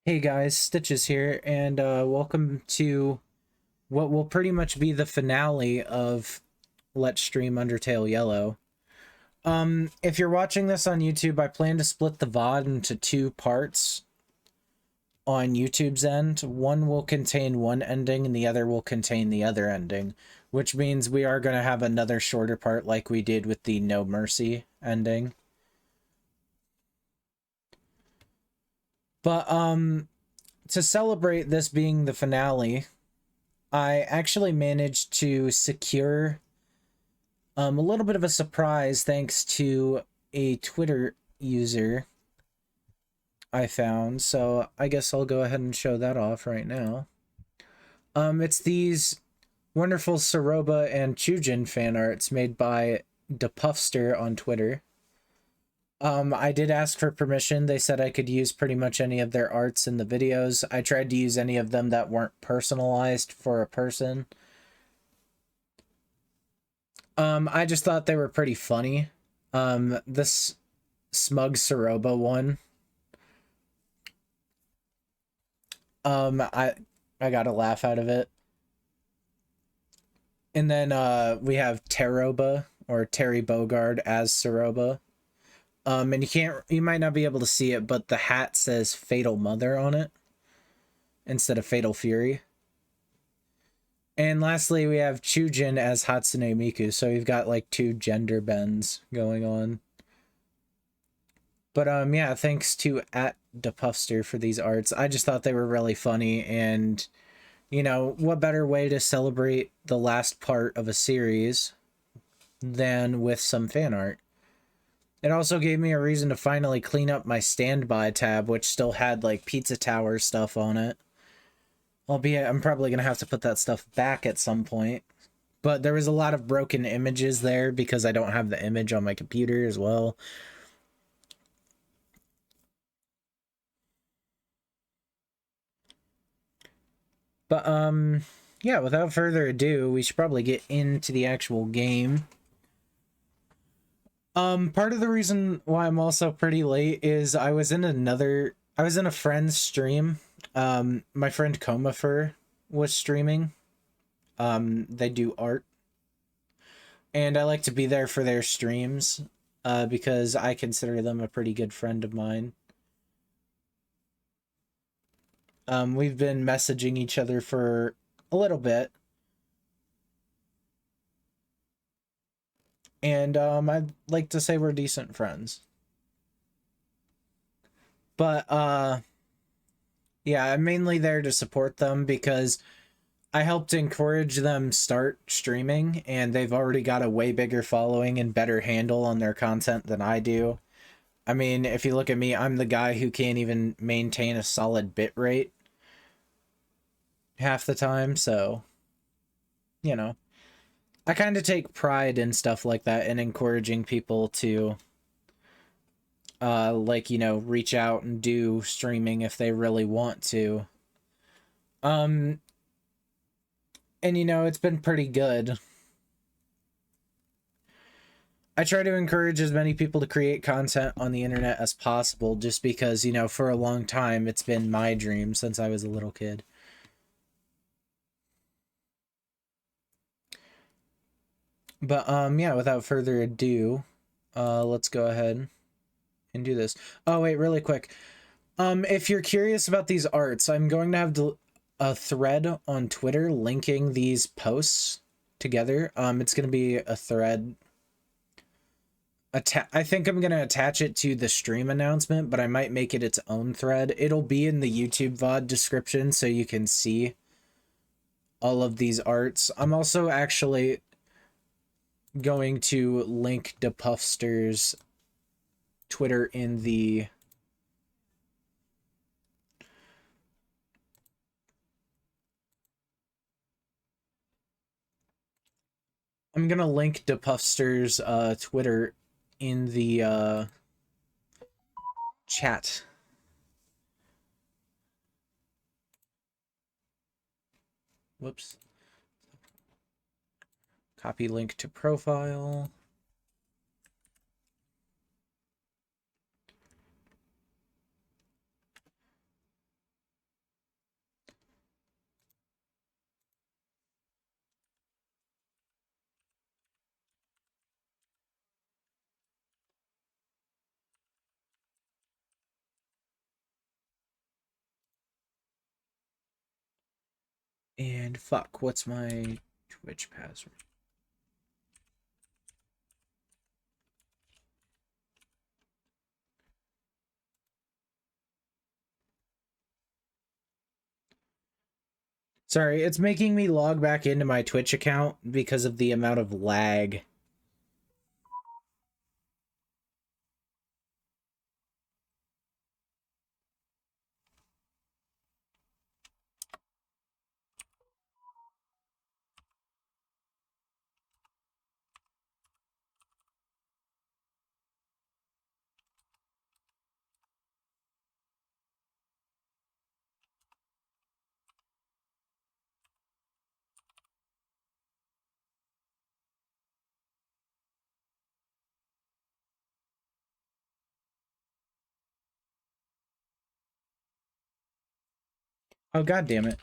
Hey guys, Stitches here, and welcome to what will pretty much be the finale of Let's Stream Undertale Yellow. If you're watching this on YouTube, I plan to split the VOD into two parts on YouTube's end. One will contain one ending, and the other will contain the other ending, which means we are going to have another shorter part like we did with the No Mercy ending. But, to celebrate this being the finale, I actually managed to secure a little bit of a surprise thanks to a Twitter user I found. So I guess I'll go ahead and show that off right now. It's these wonderful Soroba and Chujin fan arts made by DePuffster on Twitter. I did ask for permission. They said I could use pretty much any of their arts in the videos. I tried to use any of them that weren't personalized for a person. I just thought they were pretty funny. This smug Soroba one. I got a laugh out of it. And then we have Teroba or Terry Bogard as Soroba. And you might not be able to see it, but the hat says Fatal Mother on it instead of Fatal Fury. And lastly, we have Chujin as Hatsune Miku, so we've got like two gender bends going on. But yeah, thanks to @DePuffster for these arts. I just thought they were really funny, and you know, what better way to celebrate the last part of a series than with some fan art? It also gave me a reason to finally clean up my standby tab, which still had like Pizza Tower stuff on it. Albeit I'm probably gonna have to put that stuff back at some point. But there was a lot of broken images there because I don't have the image on my computer as well. But yeah, without further ado, we should probably get into the actual game. Part of the reason why I'm also pretty late is I was in a friend's stream. My friend Comafer was streaming. They do art. And I like to be there for their streams, because I consider them a pretty good friend of mine. We've been messaging each other for a little bit. And I'd like to say we're decent friends. But yeah, I'm mainly there to support them because I helped encourage them start streaming, and they've already got a way bigger following and better handle on their content than I do. I mean, if you look at me, I'm the guy who can't even maintain a solid bit rate half the time, so you know, I kind of take pride in stuff like that and encouraging people to like, you know, reach out and do streaming if they really want to. Um and you know, it's been pretty good. I try to encourage as many people to create content on the internet as possible just because, you know, for a long time it's been my dream since I was a little kid. But yeah, without further ado, let's go ahead and do this. Oh wait, really quick. If you're curious about these arts, I'm going to have a thread on Twitter linking these posts together. It's going to be a thread. I think I'm going to attach it to the stream announcement, but I might make it its own thread. It'll be in the YouTube VOD description so you can see all of these arts. I'm also actually going to link DePuffster's Twitter in the I'm gonna link DePuffster's Twitter in the chat. Whoops. Copy link to profile. And fuck, what's my Twitch password? Sorry, it's making me log back into my Twitch account because of the amount of lag. Oh, god damn it.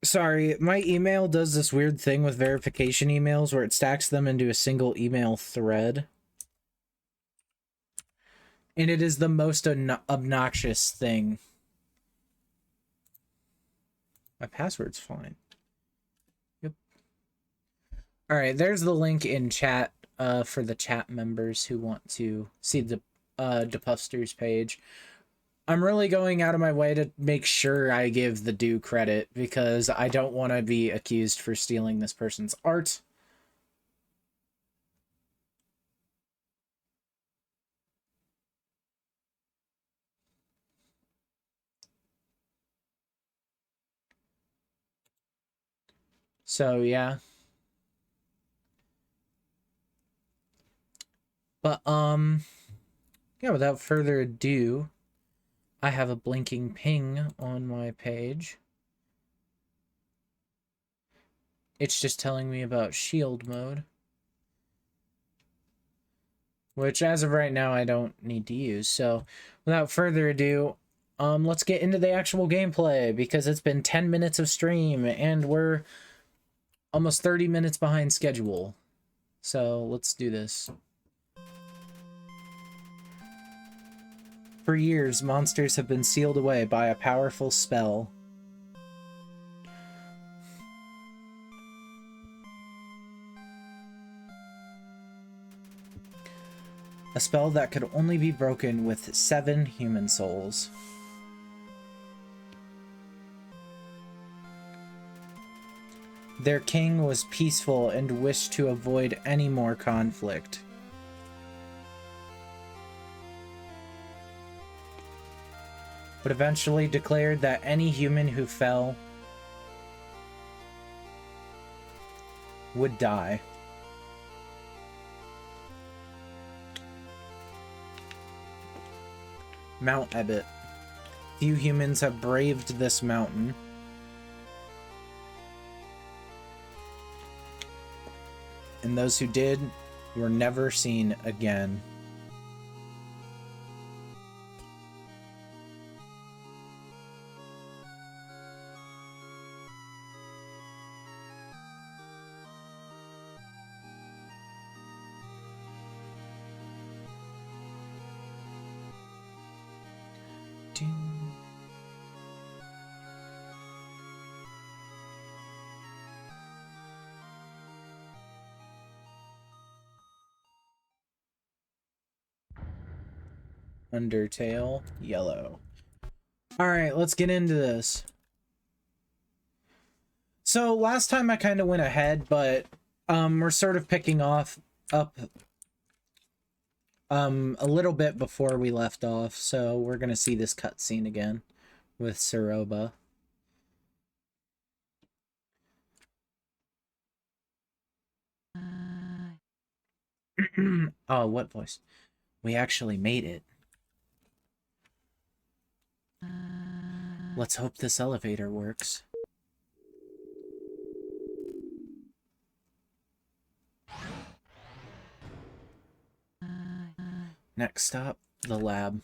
Sorry, my email does this weird thing with verification emails where it stacks them into a single email thread. And it is the most obnoxious thing. My password's fine. Yep. Alright, there's the link in chat for the chat members who want to see the Depufsters page. I'm really going out of my way to make sure I give the due credit because I don't want to be accused for stealing this person's art. So, yeah. But, yeah, without further ado, I have a blinking ping on my page. It's just telling me about shield mode. Which, as of right now, I don't need to use. So, without further ado, let's get into the actual gameplay, because it's been 10 minutes of stream, and we're almost 30 minutes behind schedule. So, let's do this. For years, monsters have been sealed away by a powerful spell. A spell that could only be broken with 7 human souls. Their king was peaceful and wished to avoid any more conflict. But eventually declared that any human who fell would die. Mount Ebbet. Few humans have braved this mountain. And those who did were never seen again. Undertale, yellow. Alright, let's get into this. So, last time I kind of went ahead, but we're sort of picking up a little bit before we left off, so we're gonna see this cutscene again with Saroba. Oh, what voice? We actually made it. Let's hope this elevator works. Next stop, the lab.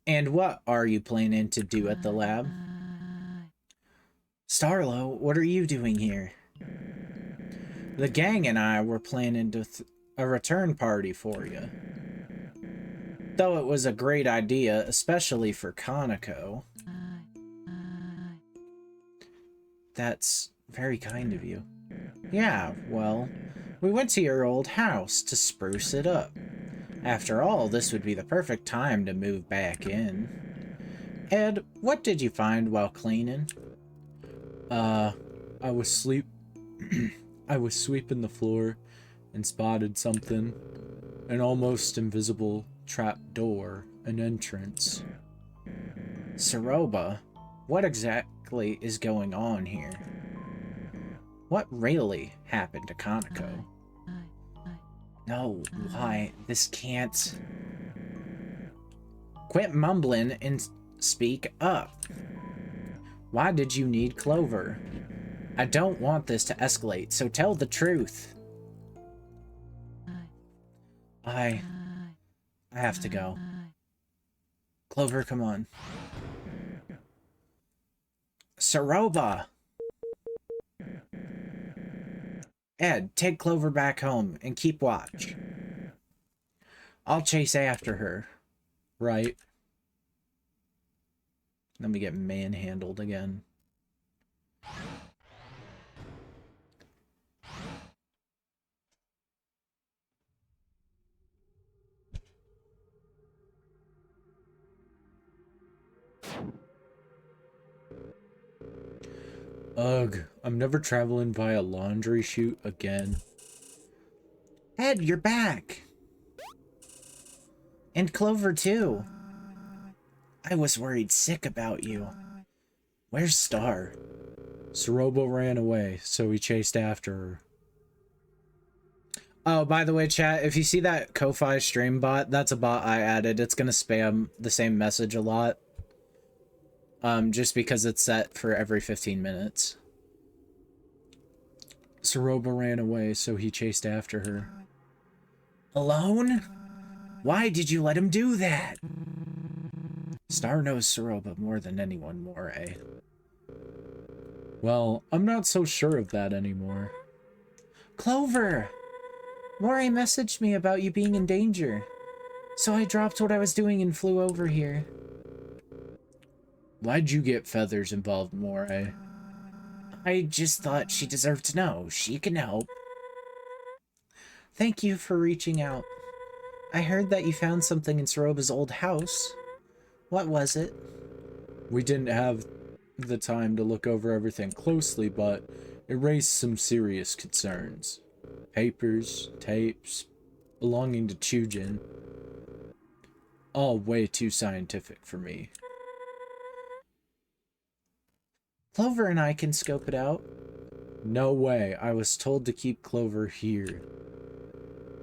And what are you planning to do at the lab? Starlo, what are you doing here? The gang and I were planning to a return party for you. Though it was a great idea, especially for Kaneko. That's very kind of you. Yeah, well, we went to your old house to spruce it up. After all, this would be the perfect time to move back in. Ed, what did you find while cleaning? I was I was sweeping the floor and spotted something. An almost invisible trap door, an entrance. Saroba, what exactly is going on here? What really happened to Kaneko? No, why? This can't... Quit mumbling and speak up. Why did you need Clover? I don't want this to escalate, so tell the truth. I have to go. Clover, come on. Saroba! Ed, take Clover back home and keep watch. I'll chase after her. Right. Let me get manhandled again. Ugh, I'm never traveling by a laundry chute again. Ed, you're back! And Clover, too. I was worried sick about you. Where's Star? Saroba ran away, so we chased after her. Oh, by the way, chat, if you see that Ko-Fi stream bot, that's a bot I added. It's gonna spam the same message a lot. Just because it's set for every 15 minutes. Saroba ran away, so he chased after her. Alone? Why did you let him do that? Star knows Saroba more than anyone, Moray. Well, I'm not so sure of that anymore. Clover! Moray messaged me about you being in danger. So I dropped what I was doing and flew over here. Why'd you get Feathers involved, Moray? I just thought she deserved to know. She can help. Thank you for reaching out. I heard that you found something in Saroba's old house. What was it? We didn't have the time to look over everything closely, but it raised some serious concerns. Papers, tapes, belonging to Chujin. All way too scientific for me. Clover and I can scope it out. No way. I was told to keep Clover here.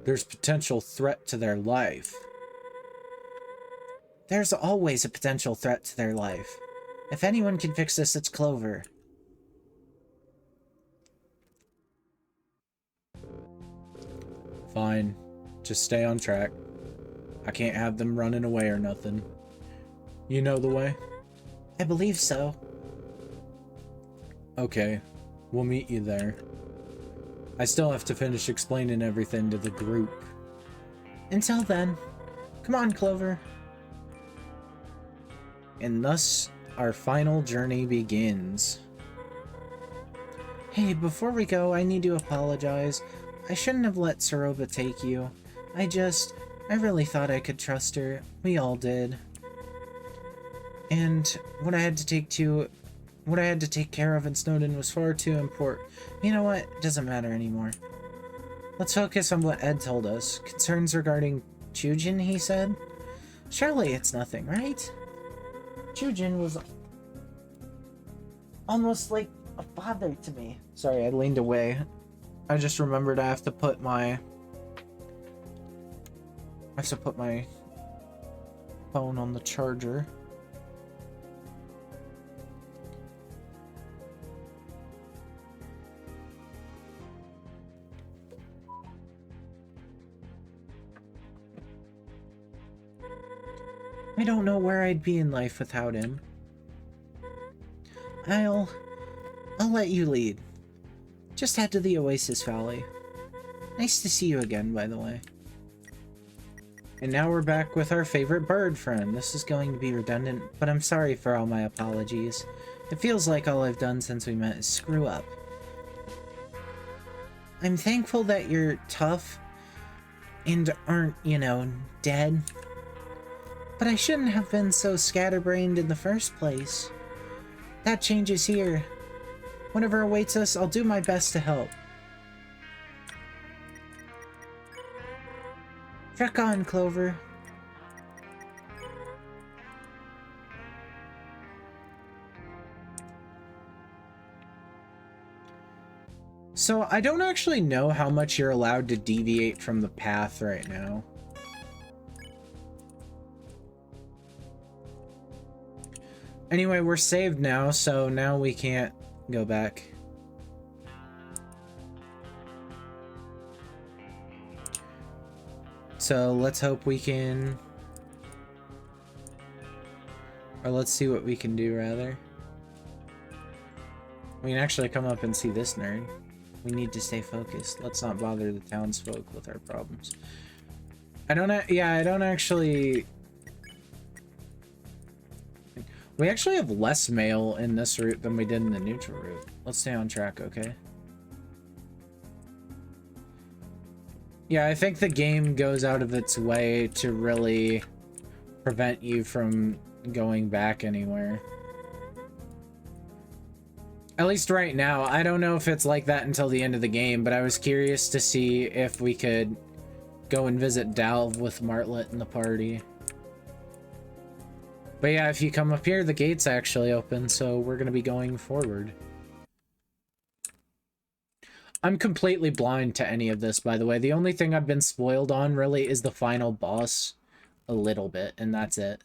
There's potential threat to their life. There's always a potential threat to their life. If anyone can fix this, it's Clover. Fine. Just stay on track. I can't have them running away or nothing. You know the way? I believe so. Okay. We'll meet you there. I still have to finish explaining everything to the group. Until then, come on, Clover. And thus, our final journey begins. Hey, before we go, I need to apologize. I shouldn't have let Saroba take you. I really thought I could trust her. We all did. And what I had to take care of in Snowden was far too important. You know what? It doesn't matter anymore. Let's focus on what Ed told us. Concerns regarding Chujin, he said? Surely it's nothing, right? Chujin was almost like a father to me. Sorry, I leaned away. I just remembered I have to put my phone on the charger. I don't know where I'd be in life without him. I'll let you lead. Just head to the Oasis Valley. Nice to see you again, by the way. And now we're back with our favorite bird friend. This is going to be redundant, but I'm sorry for all my apologies. It feels like all I've done since we met is screw up. I'm thankful that you're tough and aren't, you know, dead. But I shouldn't have been so scatterbrained in the first place. That changes here. Whatever awaits us, I'll do my best to help. Trek on, Clover. So, I don't actually know how much you're allowed to deviate from the path right now. Anyway, we're saved now, so now we can't go back. So let's hope we can... Or let's see what we can do, rather. We can actually come up and see this nerd. We need to stay focused. Let's not bother the townsfolk with our problems. I don't actually... We actually have less mail in this route than we did in the neutral route. Let's stay on track, okay? Yeah, I think the game goes out of its way to really prevent you from going back anywhere. At least right now. I don't know if it's like that until the end of the game, but I was curious to see if we could go and visit Dalv with Martlet and the party. But yeah, if you come up here, the gate's actually open, so we're gonna be going forward. I'm completely blind to any of this, by the way. The only thing I've been spoiled on, really, is the final boss. A little bit, and that's it.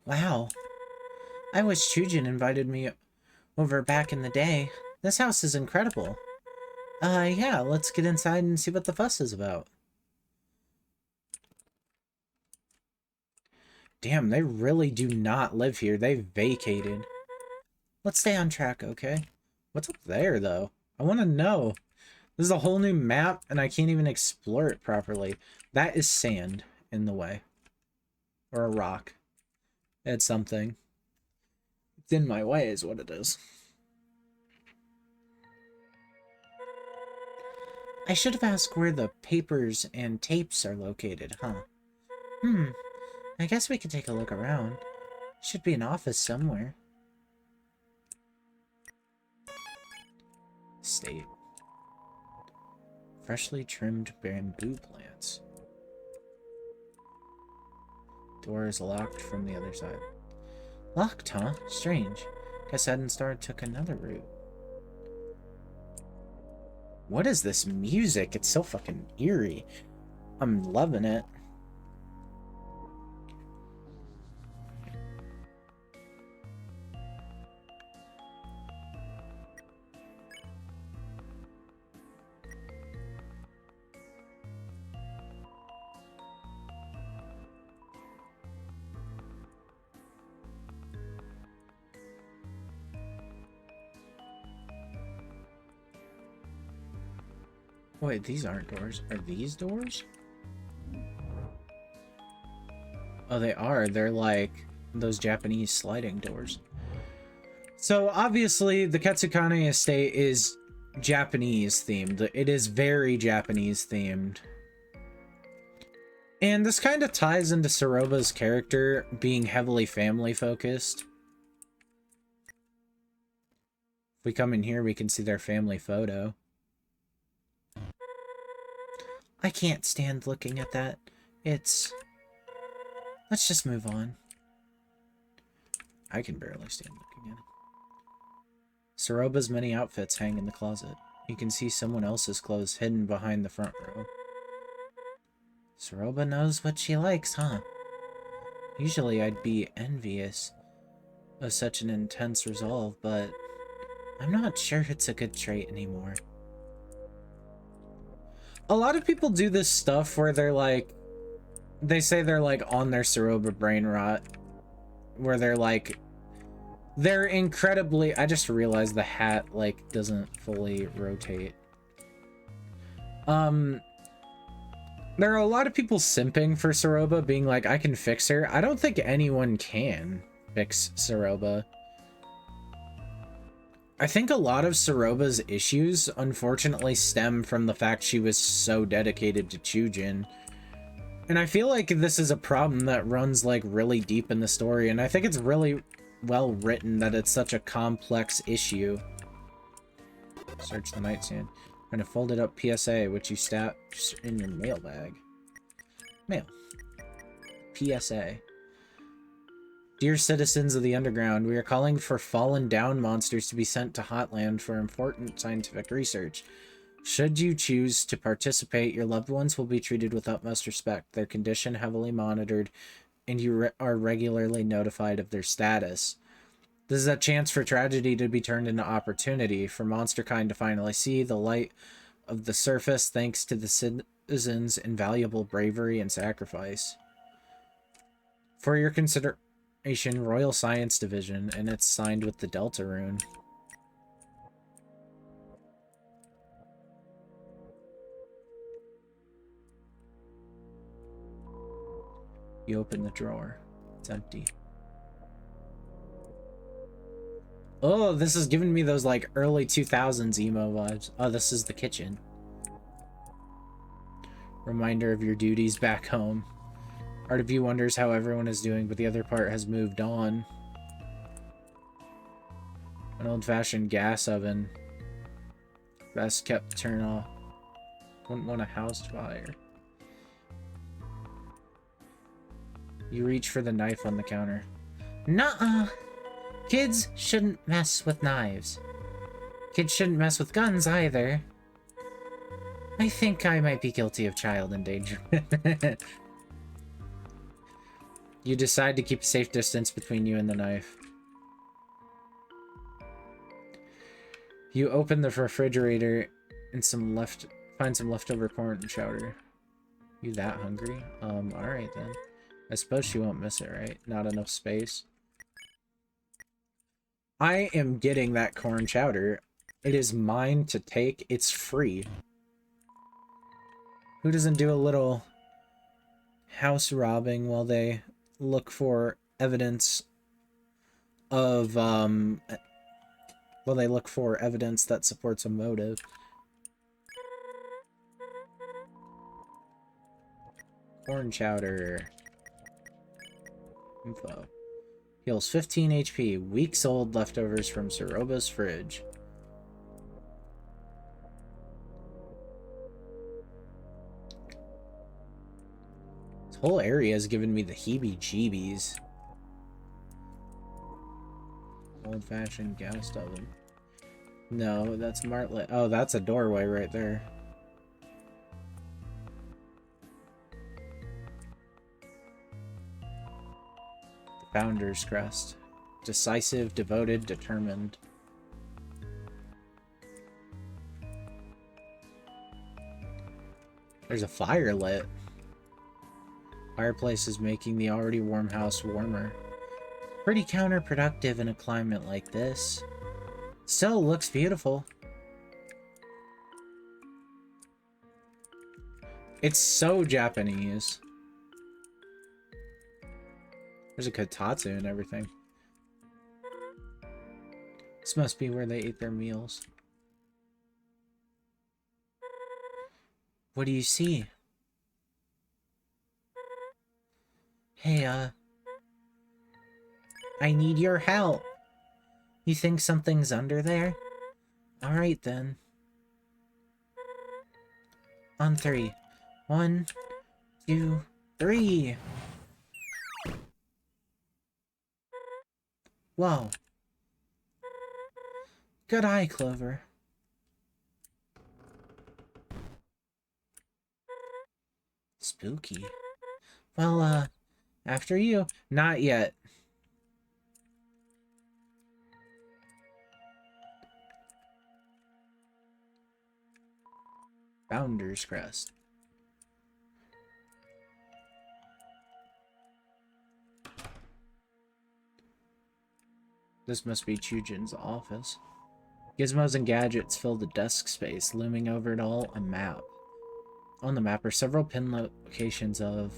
Wow. I wish Chujin invited me over back in the day. This house is incredible. Yeah, let's get inside and see what the fuss is about. Damn, they really do not live here. They've vacated. Let's stay on track, okay? What's up there, though? I want to know. This is a whole new map, and I can't even explore it properly. That is sand in the way. Or a rock. It's something. It's in my way is what it is. I should have asked where the papers and tapes are located, huh? I guess we could take a look around. Should be an office somewhere. State. Freshly trimmed bamboo plants. Door is locked from the other side. Locked, huh? Strange. Guess Edenstar took another route. What is this music? It's so fucking eerie. I'm loving it. Wait, these aren't doors. Are these doors? Oh, they are. They're like those Japanese sliding doors. So, obviously, the Ketsukane estate is Japanese themed. It is very Japanese themed. And this kind of ties into Soroba's character being heavily family focused. If we come in here, we can see their family photo. I can't stand looking at that. It's... Let's just move on. I can barely stand looking at it. Soroba's many outfits hang in the closet. You can see someone else's clothes hidden behind the front row. Soroba knows what she likes, huh? Usually I'd be envious of such an intense resolve, but I'm not sure it's a good trait anymore. A lot of people do this stuff where they're like, they say they're like on their Soroba brain rot, where they're like, they're incredibly, I just realized the hat like doesn't fully rotate. There are a lot of people simping for Saroba, being like, I can fix her. I don't think anyone can fix Saroba. I think a lot of Saroba's issues, unfortunately, stem from the fact she was so dedicated to Chujin. And I feel like this is a problem that runs, like, really deep in the story, and I think it's really well written that it's such a complex issue. Search the nightstand. Find a folded up PSA, which you stab in your mailbag. Mail. PSA. Dear citizens of the Underground, we are calling for fallen down monsters to be sent to Hotland for important scientific research. Should you choose to participate, your loved ones will be treated with utmost respect, their condition heavily monitored, and you are regularly notified of their status. This is a chance for tragedy to be turned into opportunity, for monsterkind to finally see the light of the surface thanks to the citizens' invaluable bravery and sacrifice. For your consideration, Royal Science Division, and it's signed with the Delta rune. You open the drawer. It's empty. Oh, this is giving me those, like, early 2000s emo vibes. Oh, this is the kitchen. Reminder of your duties back home. Part of you wonders how everyone is doing, but the other part has moved on. An old-fashioned gas oven. Best kept to turn off. Wouldn't want a house fire. You reach for the knife on the counter. Nuh-uh! Kids shouldn't mess with knives. Kids shouldn't mess with guns either. I think I might be guilty of child endangerment. You decide to keep a safe distance between you and the knife. You open the refrigerator and find some leftover corn chowder. You that hungry? Alright then. I suppose she won't miss it, right? Not enough space. I am getting that corn chowder. It is mine to take. It's free. Who doesn't do a little house robbing while they look for evidence of, while they look for evidence that supports a motive? Corn chowder. Info. Heals 15 HP. Weeks old leftovers from Saroba's fridge. This whole area has given me the heebie-jeebies. Old-fashioned gas oven. No, that's Martlet. Oh, that's a doorway right there. Founder's Crest. Decisive, devoted, determined. There's a fire lit. Fireplace is making the already warm house warmer. Pretty counterproductive in a climate like this. Still looks beautiful. It's so Japanese. There's a kotatsu and everything. This must be where they ate their meals. What do you see? Hey, I need your help. You think something's under there? Alright then. On 3. 1, 2, 3. Whoa. Good eye, Clover. Spooky. Well, after you. Not yet. Founder's Crest. This must be Chujin's office. Gizmos and gadgets fill the desk space, looming over it all, a map. On the map are several pin locations of...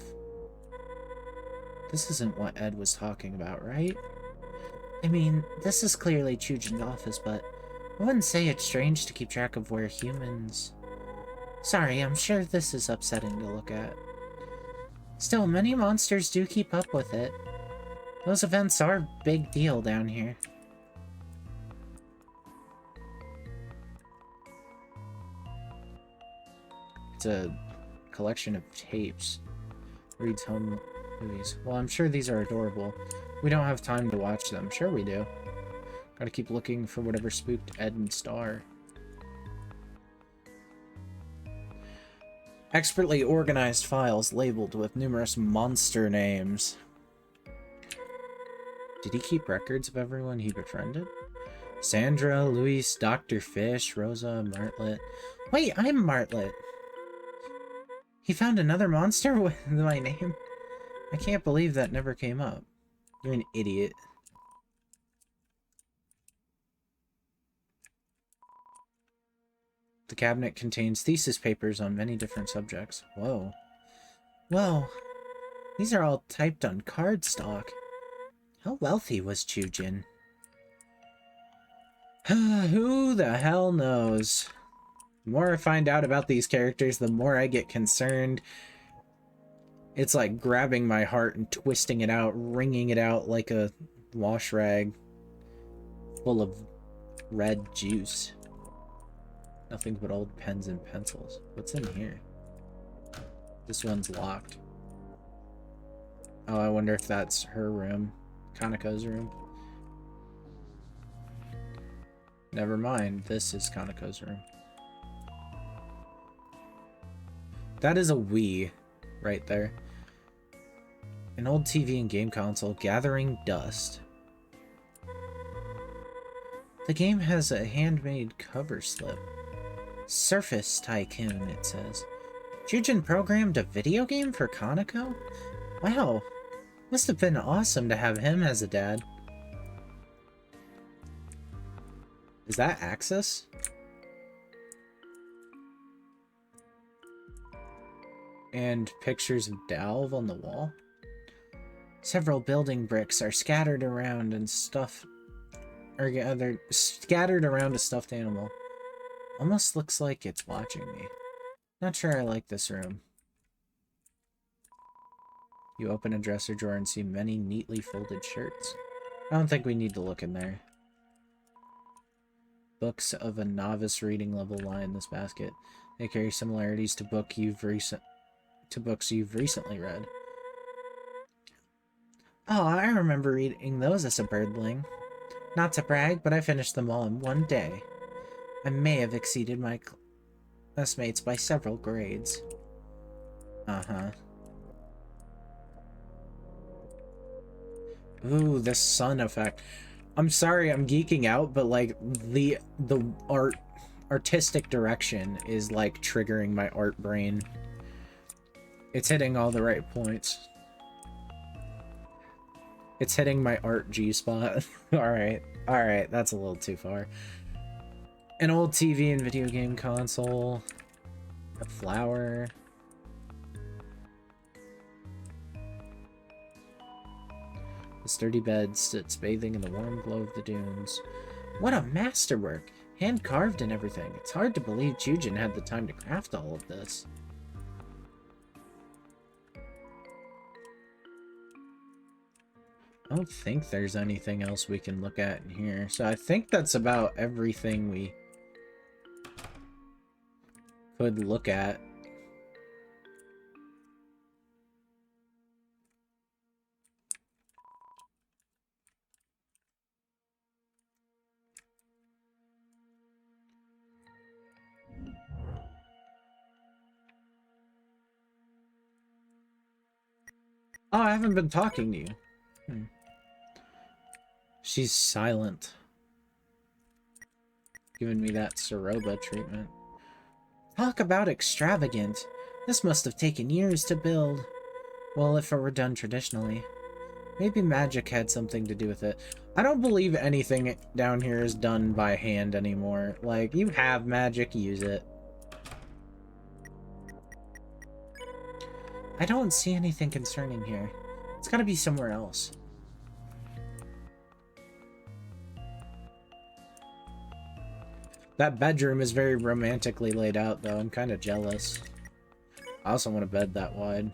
This isn't what Ed was talking about, right? I mean, this is clearly Chujin's office, but I wouldn't say it's strange to keep track of where humans... Sorry, I'm sure this is upsetting to look at. Still, many monsters do keep up with it. Those events are a big deal down here. It's a collection of tapes. Reads home movies. Well, I'm sure these are adorable. We don't have time to watch them. Sure we do. Gotta keep looking for whatever spooked Ed and Star. Expertly organized files labeled with numerous monster names. Did he keep records of everyone he befriended? Sandra, Luis, Dr. Fish, Rosa, Martlet. Wait, I'm Martlet. He found another monster with my name? I can't believe that never came up. You're an idiot. The cabinet contains thesis papers on many different subjects. Whoa. Whoa. These are all typed on cardstock. How wealthy was Chujin? Who the hell knows? The more I find out about these characters, the more I get concerned. It's like grabbing my heart and twisting it out, wringing it out like a wash rag full of red juice. Nothing but old pens and pencils. What's in here? This one's locked. Oh, I wonder if that's her room. Kanako's room. Never mind. This is Kanako's room. That is a Wii right there. An old TV and game console gathering dust. The game has a handmade cover slip. Surface Tycoon, it says. Chujin programmed a video game for Kanako? Wow. Must have been awesome to have him as a dad. Is that Axis? And pictures of Dalv on the wall. Several building bricks are scattered around and scattered around a stuffed animal. Almost looks like it's watching me. Not sure I like this room. You open a dresser drawer and see many neatly folded shirts. I don't think we need to look in there. Books of a novice reading level lie in this basket. They carry similarities to books you've recently read. Oh, I remember reading those as a birdling. Not to brag, but I finished them all in one day. I may have exceeded my classmates by several grades. Uh-huh. Ooh, the sun effect. I'm sorry I'm geeking out, but like the artistic direction is like triggering my art brain. It's hitting all the right points. It's hitting my art G-spot. Alright, that's a little too far. An old TV and video game console. A flower. The sturdy bed sits bathing in the warm glow of the dunes. What a masterwork! Hand-carved and everything. It's hard to believe Chujin had the time to craft all of this. I don't think there's anything else we can look at in here. So I think that's about everything we could look at. Oh, I haven't been talking to you. She's silent. Giving me that Soroba treatment. Talk about extravagant. This must have taken years to build. Well, if it were done traditionally. Maybe magic had something to do with it. I don't believe anything down here is done by hand anymore. Like, you have magic, use it. I don't see anything concerning here. It's gotta be somewhere else. That bedroom is very romantically laid out, though. I'm kind of jealous. I also want a bed that wide.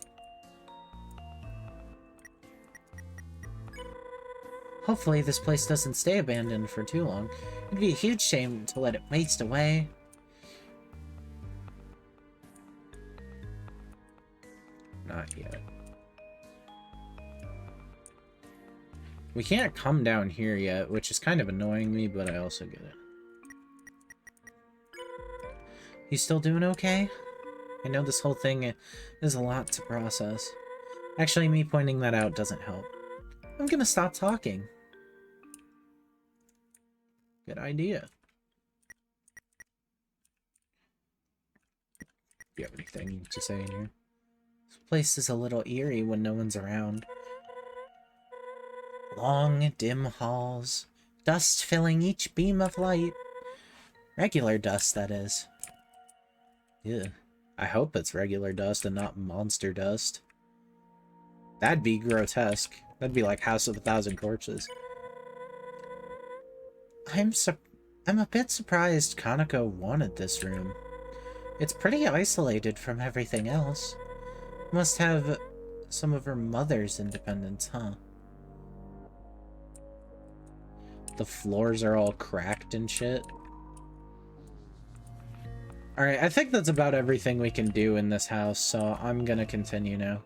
Hopefully this place doesn't stay abandoned for too long. It'd be a huge shame to let it waste away. Not yet. We can't come down here yet, which is kind of annoying me, but I also get it. You still doing okay? I know this whole thing is a lot to process. Actually, me pointing that out doesn't help. I'm gonna stop talking. Good idea. Do you have anything to say in here? This place is a little eerie when no one's around. Long, dim halls. Dust filling each beam of light. Regular dust, that is. Yeah. I hope it's regular dust and not monster dust. That'd be grotesque. That'd be like House of a Thousand Corpses. I'm a bit surprised Kanako wanted this room. It's pretty isolated from everything else. Must have some of her mother's independence, huh? The floors are all cracked and shit. Alright, I think that's about everything we can do in this house, so I'm gonna continue now.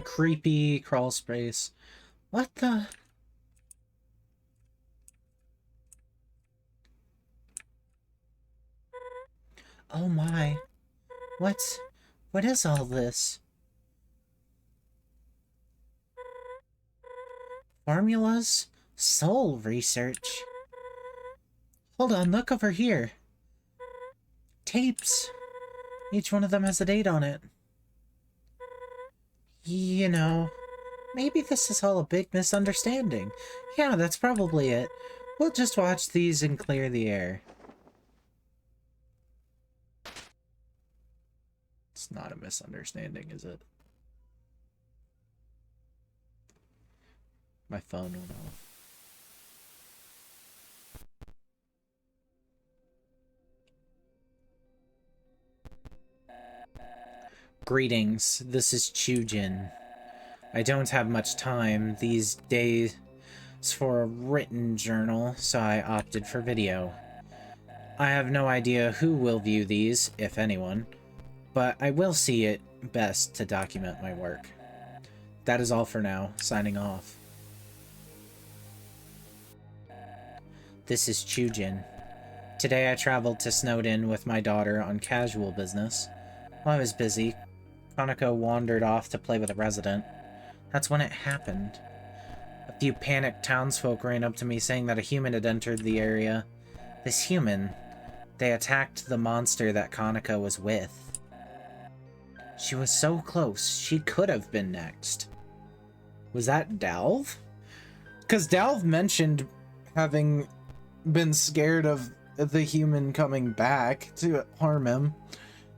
Creepy crawl space. What the? Oh my. What is all this? Formulas? Soul research? Hold on, look over here. Tapes. Each one of them has a date on it. You know, maybe this is all a big misunderstanding. Yeah, that's probably it. We'll just watch these and clear the air. It's not a misunderstanding, is it? My phone went off. Greetings, this is Chujin. I don't have much time these days for a written journal, so I opted for video. I have no idea who will view these, if anyone, but I will see it best to document my work. That is all for now, signing off. This is Chujin. Today I traveled to Snowdin with my daughter on casual business. While I was busy, Kanako wandered off to play with a resident. That's when it happened. A few panicked townsfolk ran up to me saying that a human had entered the area. This human, they attacked the monster that Kanako was with. She was so close, she could have been next. Was that Dalv? Because Dalv mentioned having been scared of the human coming back to harm him.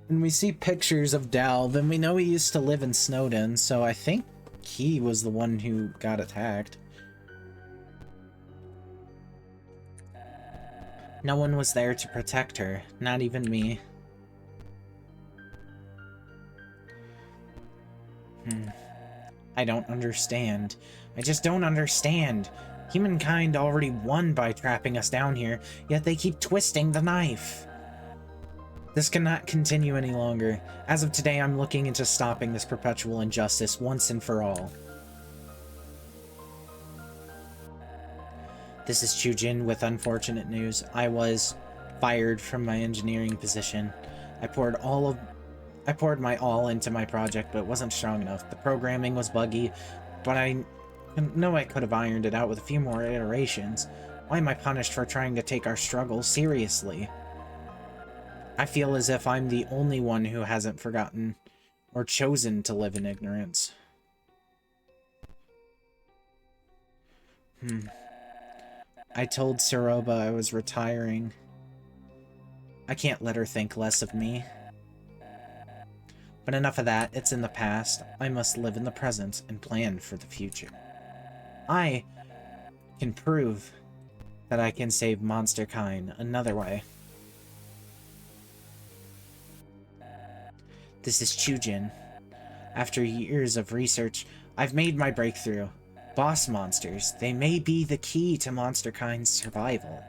And we see pictures of Dalv, and we know he used to live in Snowdin, so I think he was the one who got attacked. No one was there to protect her, not even me. I don't understand. I just don't understand. Humankind already won by trapping us down here, yet they keep twisting the knife. This cannot continue any longer. As of today, I'm looking into stopping this perpetual injustice once and for all. This is Chujin with unfortunate news. I was fired from my engineering position. I poured my all into my project, but it wasn't strong enough. The programming was buggy, but I know I could have ironed it out with a few more iterations. Why am I punished for trying to take our struggle seriously? I feel as if I'm the only one who hasn't forgotten or chosen to live in ignorance. I told Saroba I was retiring. I can't let her think less of me. But enough of that, it's in the past. I must live in the present and plan for the future. I can prove that I can save monster kind another way. This is Chujin. After years of research, I've made my breakthrough. Boss monsters, they may be the key to monster kind's survival.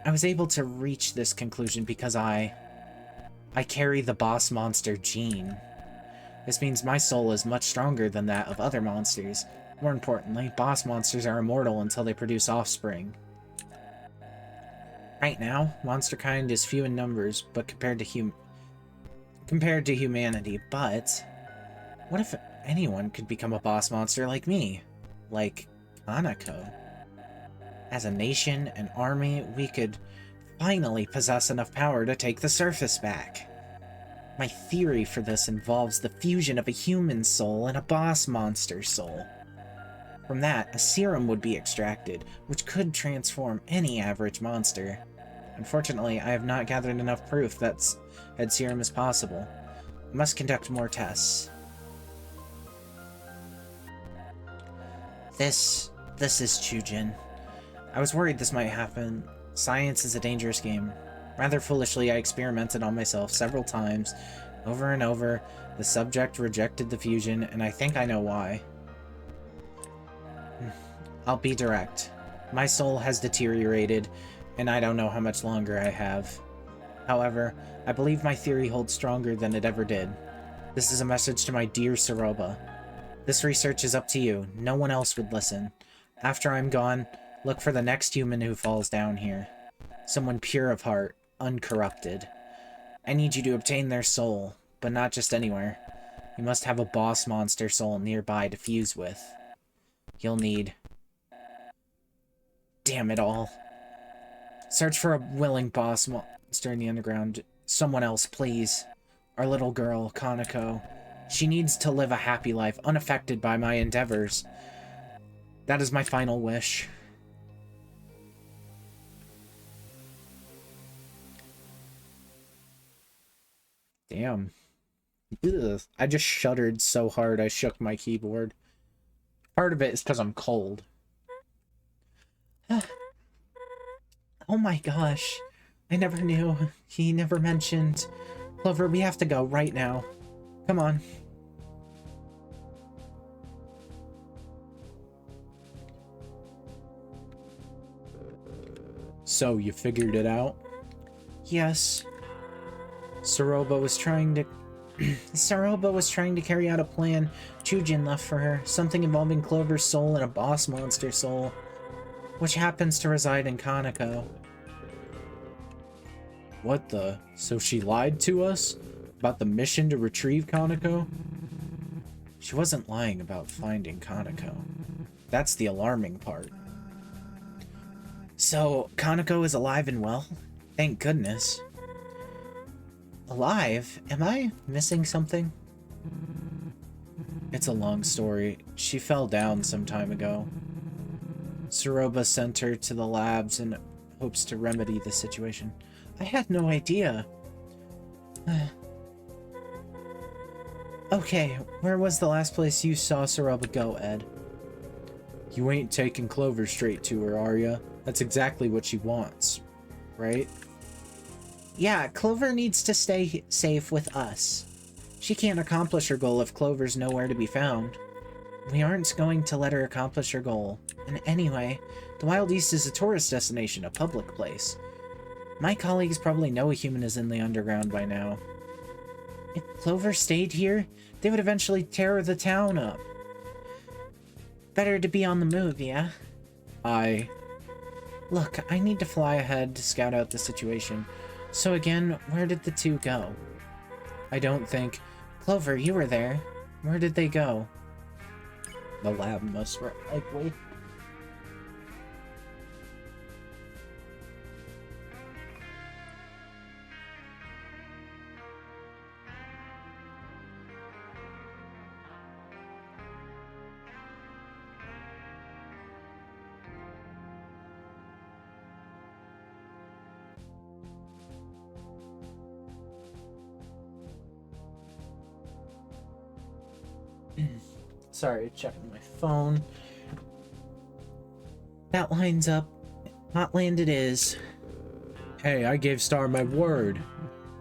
I was able to reach this conclusion because I carry the boss monster gene. This means my soul is much stronger than that of other monsters. More importantly, boss monsters are immortal until they produce offspring. Right now, monster kind is few in numbers, but compared to humanity, but what if anyone could become a boss monster like me? Like Kanako? As a nation, an army, we could finally possess enough power to take the surface back. My theory for this involves the fusion of a human soul and a boss monster soul. From that, a serum would be extracted, which could transform any average monster. Unfortunately, I have not gathered enough proof that said serum is possible. I must conduct more tests. This is Chujin. I was worried this might happen. Science is a dangerous game. Rather foolishly, I experimented on myself several times. Over and over, the subject rejected the fusion, and I think I know why. I'll be direct. My soul has deteriorated, and I don't know how much longer I have. However, I believe my theory holds stronger than it ever did. This is a message to my dear Saroba. This research is up to you. No one else would listen. After I'm gone, look for the next human who falls down here. Someone pure of heart, uncorrupted. I need you to obtain their soul, but not just anywhere. You must have a boss monster soul nearby to fuse with. You'll need... Damn it all. Search for a willing boss monster in the underground. Someone else, please. Our little girl, Kanako. She needs to live a happy life, unaffected by my endeavors. That is my final wish. Damn. Ugh. I just shuddered so hard I shook my keyboard. Part of it is because I'm cold. Oh my gosh. I never knew. He never mentioned. Clover, we have to go right now. Come on. So, you figured it out? Yes. Saroba was trying to carry out a plan Chujin left for her, something involving Clover's soul and a boss monster soul, which happens to reside in Kanako. What the? So she lied to us? About the mission to retrieve Kanako? She wasn't lying about finding Kanako. That's the alarming part. So, Kanako is alive and well? Thank goodness. Alive? Am I missing something? It's a long story. She fell down some time ago. Saroba sent her to the labs in hopes to remedy the situation. I had no idea. Okay, where was the last place you saw Saroba go, Ed? You ain't taking Clover straight to her, are ya? That's exactly what she wants, right? Yeah, Clover needs to stay safe with us. She can't accomplish her goal if Clover's nowhere to be found. We aren't going to let her accomplish her goal. And anyway, the Wild East is a tourist destination, a public place. My colleagues probably know a human is in the underground by now. If Clover stayed here, they would eventually tear the town up. Better to be on the move, yeah? Look, I need to fly ahead to scout out the situation. So again, where did the two go? I don't think... Clover, you were there. Where did they go? The lab must likely. Sorry, checking my phone. That lines up. Hotland it is. Hey, I gave Star my word.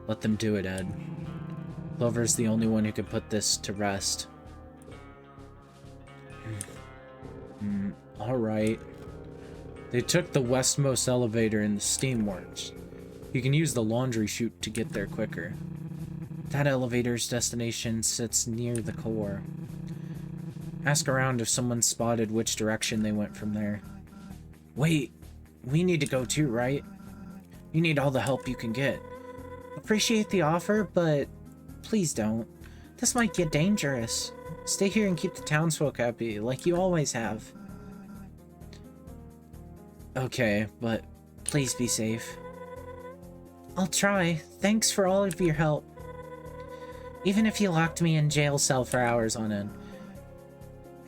Let them do it, Ed. Clover's the only one who can put this to rest. Alright. They took the westmost elevator in the steamworks. You can use the laundry chute to get there quicker. That elevator's destination sits near the core. Ask around if someone spotted which direction they went from there. Wait, we need to go too, right? You need all the help you can get. Appreciate the offer, but please don't. This might get dangerous. Stay here and keep the townsfolk happy, like you always have. Okay, but please be safe. I'll try. Thanks for all of your help. Even if you locked me in jail cell for hours on end.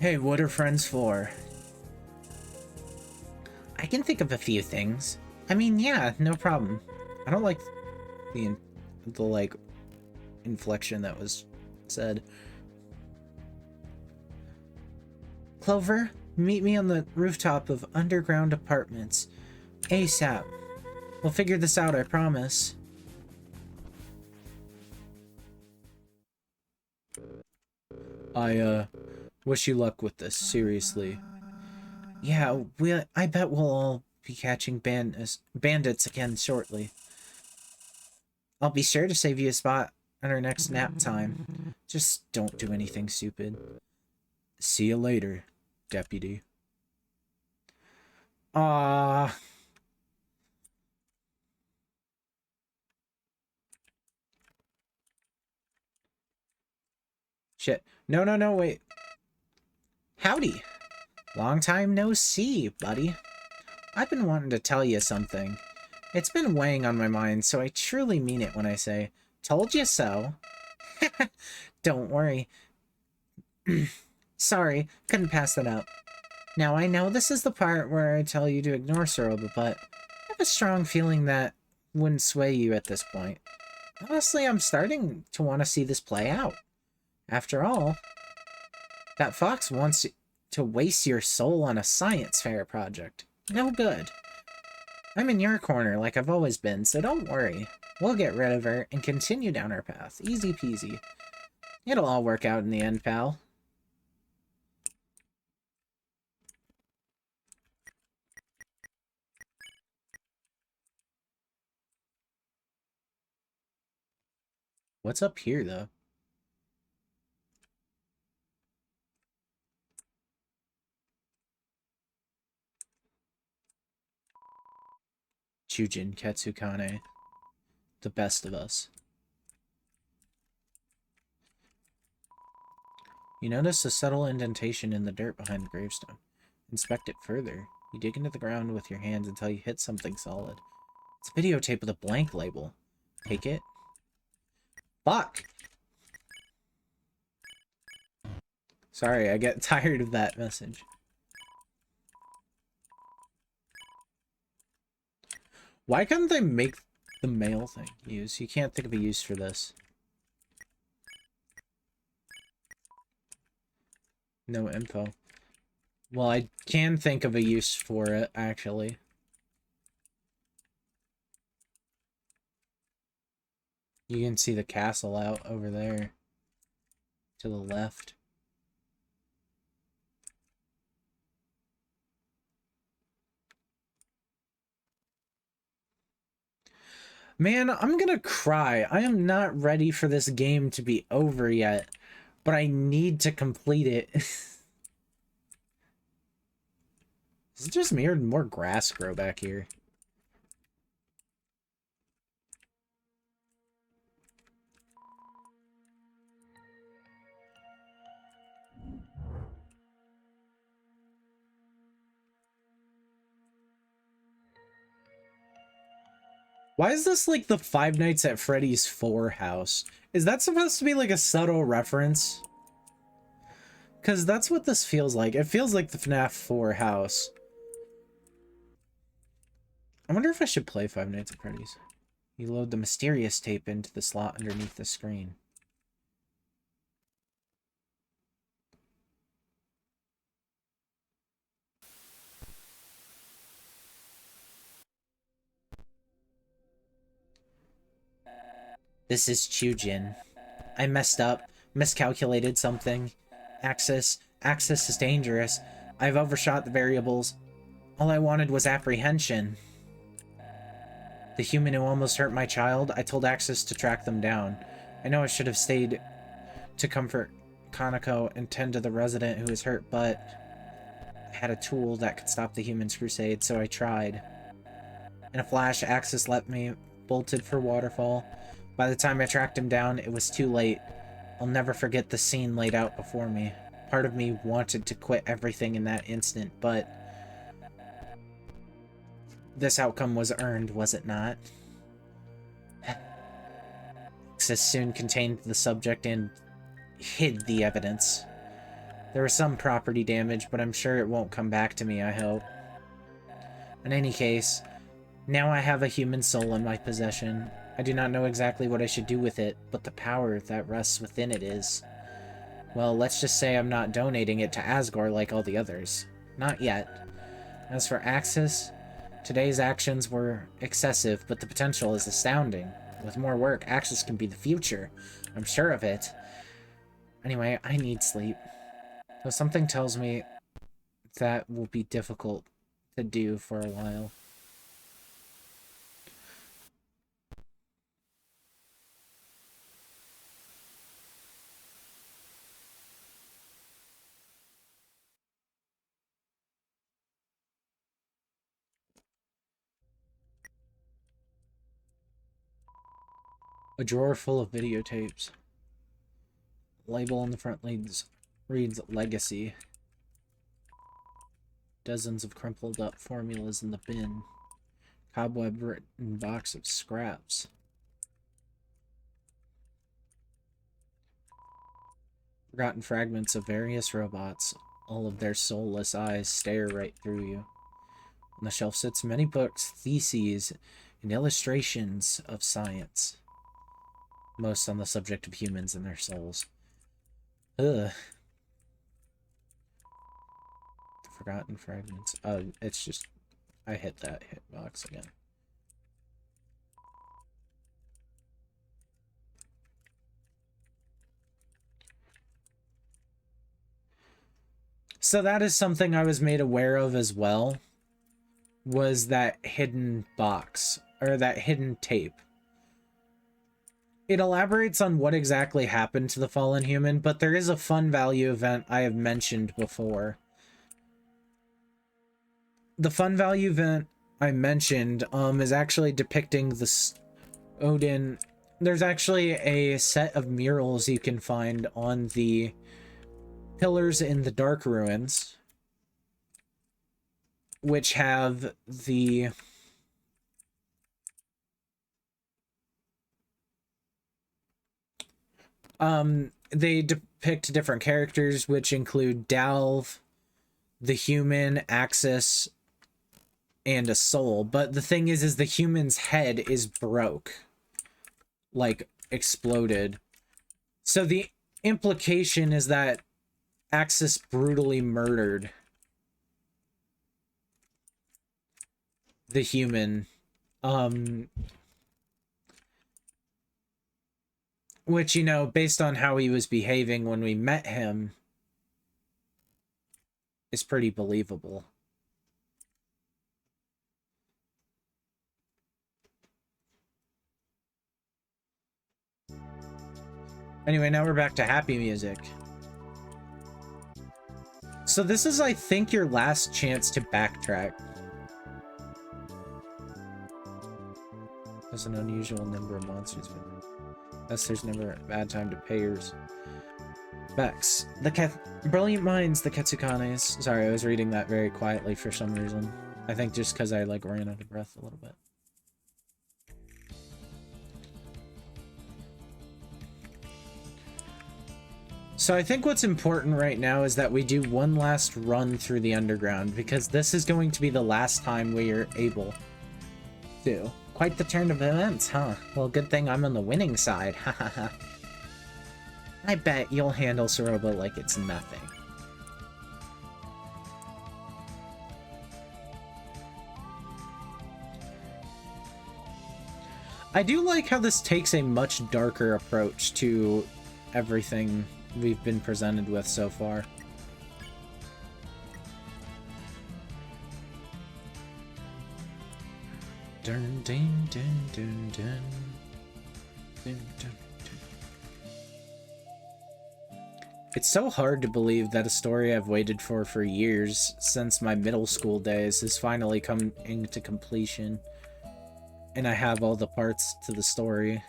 Hey, what are friends for? I can think of a few things. I mean, yeah, no problem. I don't like the like inflection that was said. Clover, meet me on the rooftop of underground apartments. ASAP. We'll figure this out, I promise. I wish you luck with this, seriously. Yeah, I bet we'll all be catching bandits again shortly. I'll be sure to save you a spot on our next nap time. Just don't do anything stupid. See you later, deputy. Ah. Shit. No, wait. Howdy. Long time no see, buddy. I've been wanting to tell you something. It's been weighing on my mind, so I truly mean it when I say, told you so. Don't worry. Sorry, couldn't pass that up. Now, I know this is the part where I tell you to ignore Soroba, but I have a strong feeling that wouldn't sway you at this point. Honestly, I'm starting to want to see this play out. After all, that fox wants to waste your soul on a science fair project. No good. I'm in your corner like I've always been, so don't worry. We'll get rid of her and continue down our path. Easy peasy. It'll all work out in the end, pal. What's up here, though? Chujin Katsukane. The best of us. You notice a subtle indentation in the dirt behind the gravestone. Inspect it further. You dig into the ground with your hands until you hit something solid. It's a videotape with a blank label. Take it. Fuck! Sorry, I get tired of that message. Why couldn't they make the mail thing use? You can't think of a use for this. No info. Well, I can think of a use for it, actually. You can see the castle out over there. To the left. Man, I'm gonna cry. I am not ready for this game to be over yet, but I need to complete it. Is it just me or did more grass grow back here? Why is this like the Five Nights at Freddy's 4 house? Is that supposed to be like a subtle reference? Because that's what this feels like. It feels like the FNAF 4 house. I wonder if I should play Five Nights at Freddy's. You load the mysterious tape into the slot underneath the screen. This is Chujin. I messed up, miscalculated something. Axis is dangerous. I've overshot the variables. All I wanted was apprehension. The human who almost hurt my child, I told Axis to track them down. I know I should have stayed to comfort Kanako and tend to the resident who was hurt, but I had a tool that could stop the humans' crusade, so I tried. In a flash, Axis left me, bolted for Waterfall. By the time I tracked him down, it was too late. I'll never forget the scene laid out before me. Part of me wanted to quit everything in that instant, but this outcome was earned, was it not? Axis soon contained the subject and hid the evidence. There was some property damage, but I'm sure it won't come back to me, I hope. In any case, now I have a human soul in my possession. I do not know exactly what I should do with it, but the power that rests within it is... Well, let's just say I'm not donating it to Asgore like all the others. Not yet. As for Axis, today's actions were excessive, but the potential is astounding. With more work, Axis can be the future. I'm sure of it. Anyway, I need sleep. So something tells me that will be difficult to do for a while. A drawer full of videotapes. Label on the front reads Legacy. Dozens of crumpled up formulas in the bin. Cobweb written box of scraps. Forgotten fragments of various robots. All of their soulless eyes stare right through you. On the shelf sits many books, theses, and illustrations of science. Most on the subject of humans and their souls. Ugh. The forgotten fragments. It's just... I hit that hitbox again. So that is something I was made aware of as well. Was that hidden box. Or that hidden tape. It elaborates on what exactly happened to the fallen human, but there is a fun value event I have mentioned before. The fun value event I mentioned is actually depicting the Odin. There's actually a set of murals you can find on the pillars in the Dark Ruins, which have the they depict different characters, which include Dalv, the human, Axis, and a soul. But the thing is the human's head is broke. Like, exploded. So the implication is that Axis brutally murdered the human. Which, you know, based on how he was behaving when we met him, is pretty believable. Anyway, now we're back to happy music. So this is, I think, your last chance to backtrack. There's an unusual number of monsters. Thus, there's never a bad time to pay yours. Bex. Brilliant minds, the Ketsukanes. Sorry, I was reading that very quietly for some reason. I think just because I, like, ran out of breath a little bit. So I think what's important right now is that we do one last run through the underground, because this is going to be the last time we are able to. Quite the turn of events, huh? Well, good thing I'm on the winning side, hahaha. I bet you'll handle Soroba like it's nothing. I do like how this takes a much darker approach to everything we've been presented with so far. Dun, dun, dun, dun, dun. Dun, dun, dun. It's so hard to believe that a story I've waited for years, since my middle school days, is finally coming to completion. And I have all the parts to the story.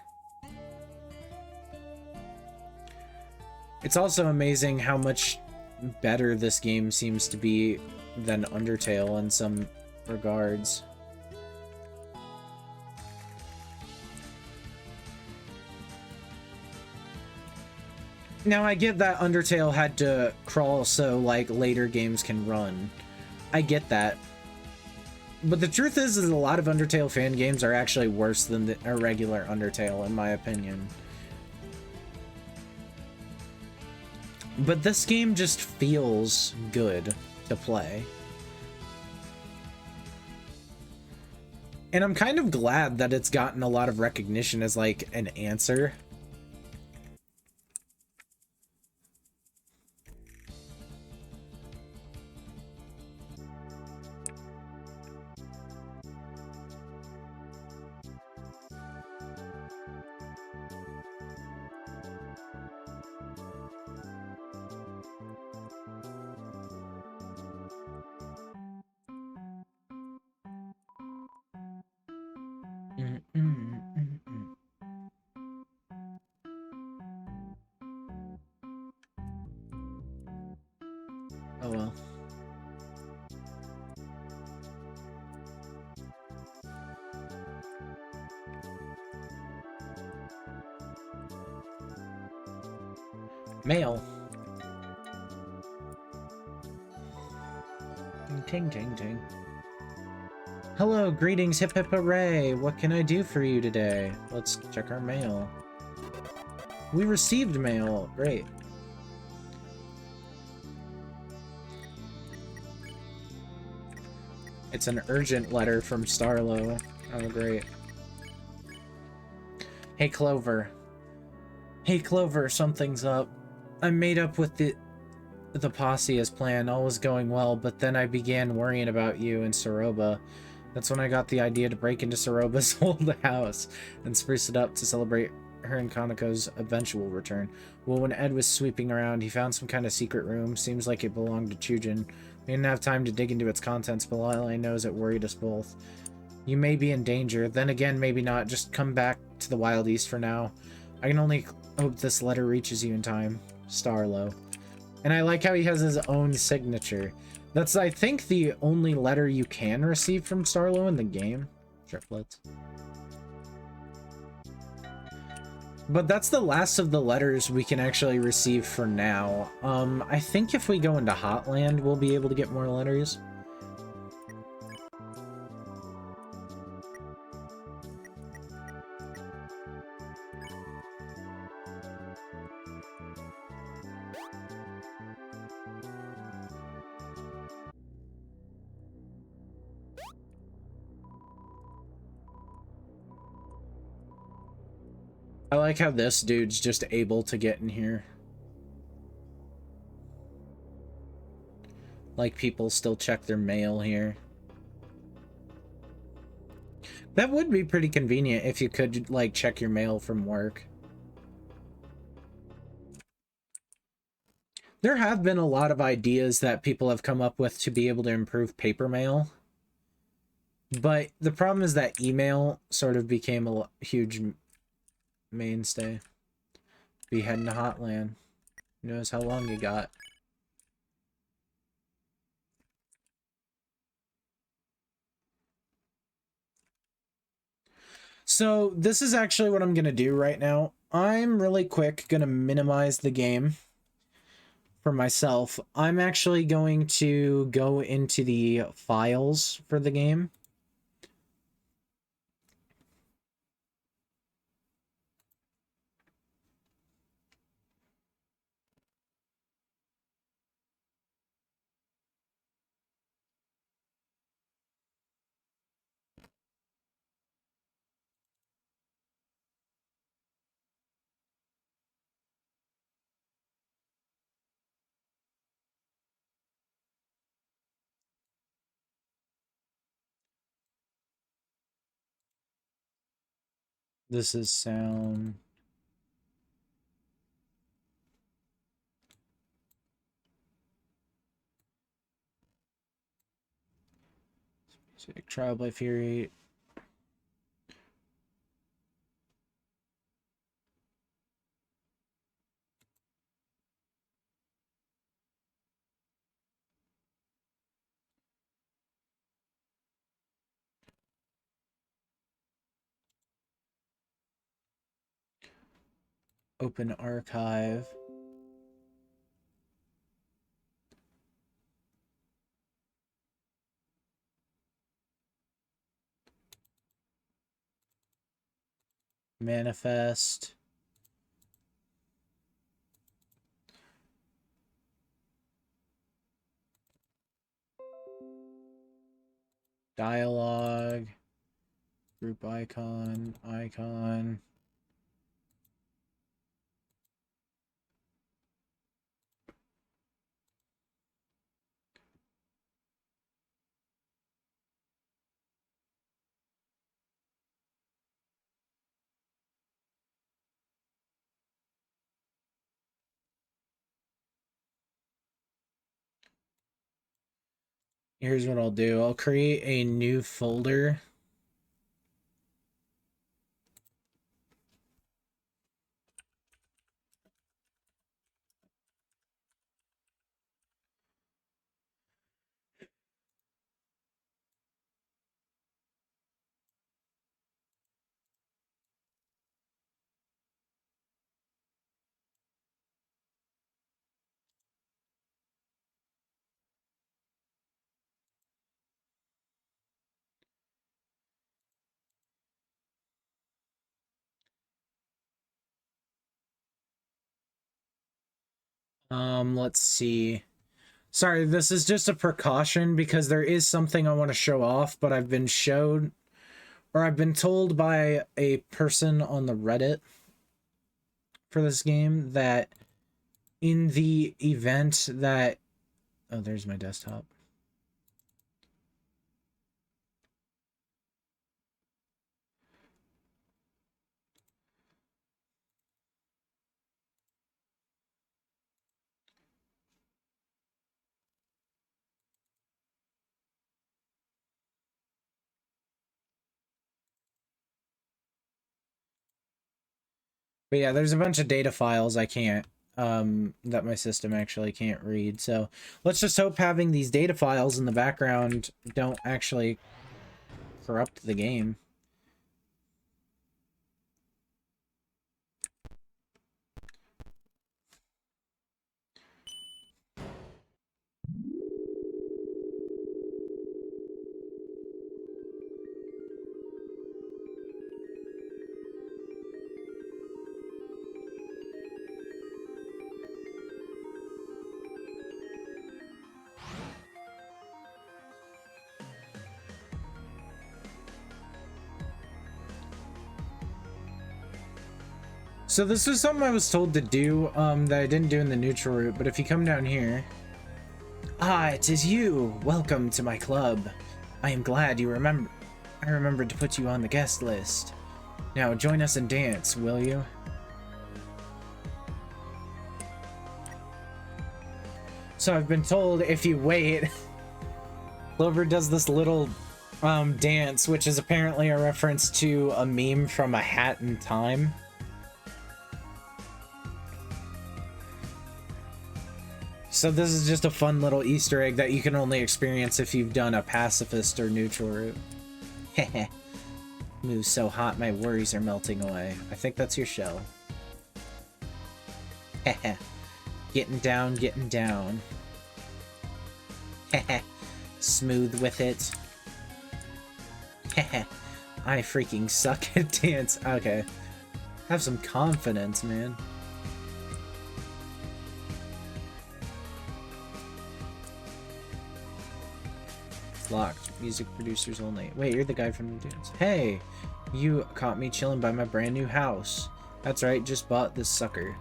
It's also amazing how much better this game seems to be than Undertale in some regards. Now, I get that Undertale had to crawl so, like, later games can run. I get that. But the truth is a lot of Undertale fan games are actually worse than a regular Undertale, in my opinion. But this game just feels good to play. And I'm kind of glad that it's gotten a lot of recognition as, like, an answer. Oh well. Mail. Ting, ting, ting. Hello, greetings, hip hip hooray! What can I do for you today? Let's check our mail. We received mail. Great. It's an urgent letter from Starlo. Oh, great. Hey, Clover. Hey, Clover, something's up. I made up with the posse as planned. All was going well, but then I began worrying about you and Soroba. That's when I got the idea to break into Soroba's old house and spruce it up to celebrate her and Kaneko's eventual return. Well, when Ed was sweeping around, he found some kind of secret room. Seems like it belonged to Chujin. We didn't have time to dig into its contents, but all I know is it worried us both. You may be in danger. Then again, maybe not. Just come back to the Wild East for now. I can only hope this letter reaches you in time. Starlo. And I like how he has his own signature. That's, I think, the only letter you can receive from Starlo in the game. Triplets. But that's the last of the letters we can actually receive for now. I think if we go into Hotland, we'll be able to get more letters. I like how this dude's just able to get in here. Like, people still check their mail here. That would be pretty convenient if you could, like, check your mail from work. There have been a lot of ideas that people have come up with to be able to improve paper mail. But the problem is that email sort of became a huge mainstay. Be heading to Hotland. Who knows how long you got. So this is actually what I'm going to do right now. I'm really quick going to minimize the game for myself. I'm actually going to go into the files for the game. This is sound. Trial by Fury. Open archive. Manifest. Dialogue. Group icon. Icon. Here's what I'll do. I'll create a new folder. Let's see. Sorry, this is just a precaution because there is something I want to show off, but I've been showed, or I've been told by a person on the Reddit for this game that in the event that... Oh, there's my desktop. But yeah, there's a bunch of data files I can't, that my system actually can't read. So let's just hope having these data files in the background don't actually corrupt the game. So this is something I was told to do, that I didn't do in the neutral route, but if you come down here... Ah, it is you! Welcome to my club. I am glad you remember. I remembered to put you on the guest list. Now join us and dance, will you? So I've been told if you wait, Clover does this little dance, which is apparently a reference to a meme from A Hat in Time. So this is just a fun little Easter egg that you can only experience if you've done a pacifist or neutral route. Heh. Moves so hot my worries are melting away. I think that's your shell. Heh. Getting down, getting down. Heh. Smooth with it. Heh. I freaking suck at dance. Okay. Have some confidence, man. Locked. Music producers only. Wait, you're the guy from the dance. Hey! You caught me chilling by my brand new house. That's right, just bought this sucker.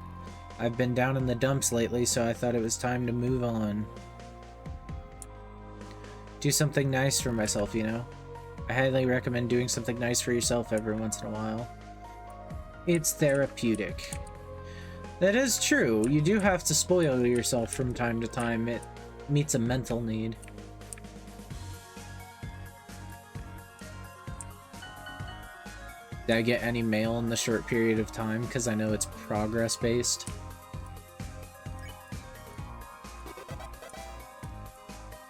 I've been down in the dumps lately, so I thought it was time to move on. Do something nice for myself, you know? I highly recommend doing something nice for yourself every once in a while. It's therapeutic. That is true. You do have to spoil yourself from time to time. It meets a mental need. Did I get any mail in the short period of time? Because I know it's progress-based.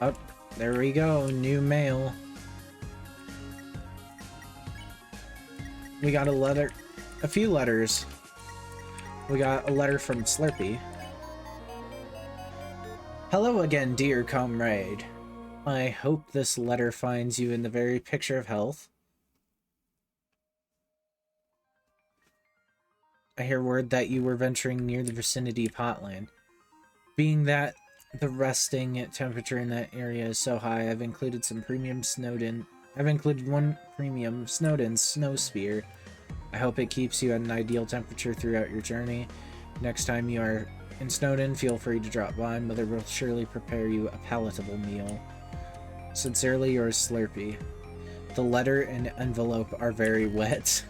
Oh, there we go. New mail. We got a letter. A few letters. We got a letter from Slurpee. Hello again, dear comrade. I hope this letter finds you in the very picture of health. I hear word that you were venturing near the vicinity of Hotland. Being that the resting temperature in that area is so high, I've included one premium Snowden snow spear. I hope it keeps you at an ideal temperature throughout your journey. Next time you are in Snowden, feel free to drop by. Mother will surely prepare you a palatable meal. Sincerely yours, Slurpee. The letter and envelope are very wet.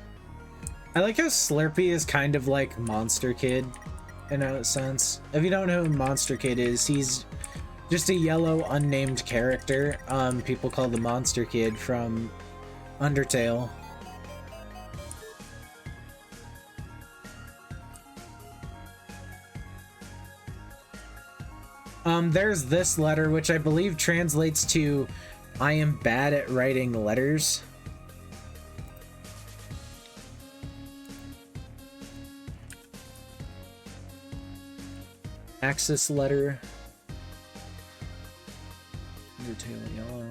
I like how Slurpee is kind of like Monster Kid in a sense. If you don't know who Monster Kid is, he's just a yellow unnamed character. People call the Monster Kid from Undertale. There's this letter, which I believe translates to, I am bad at writing letters. Axis letter. Undertale yellow.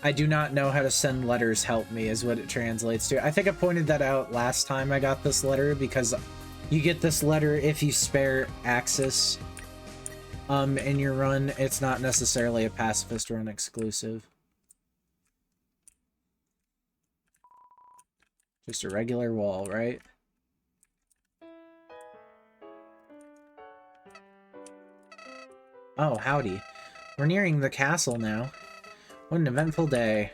I do not know how to send letters, help me, is what it translates to. I think I pointed that out last time I got this letter, because you get this letter if you spare Axis in your run. It's not necessarily a Pacifist run exclusive. Just a regular wall, right? Oh, howdy. We're nearing the castle now. What an eventful day.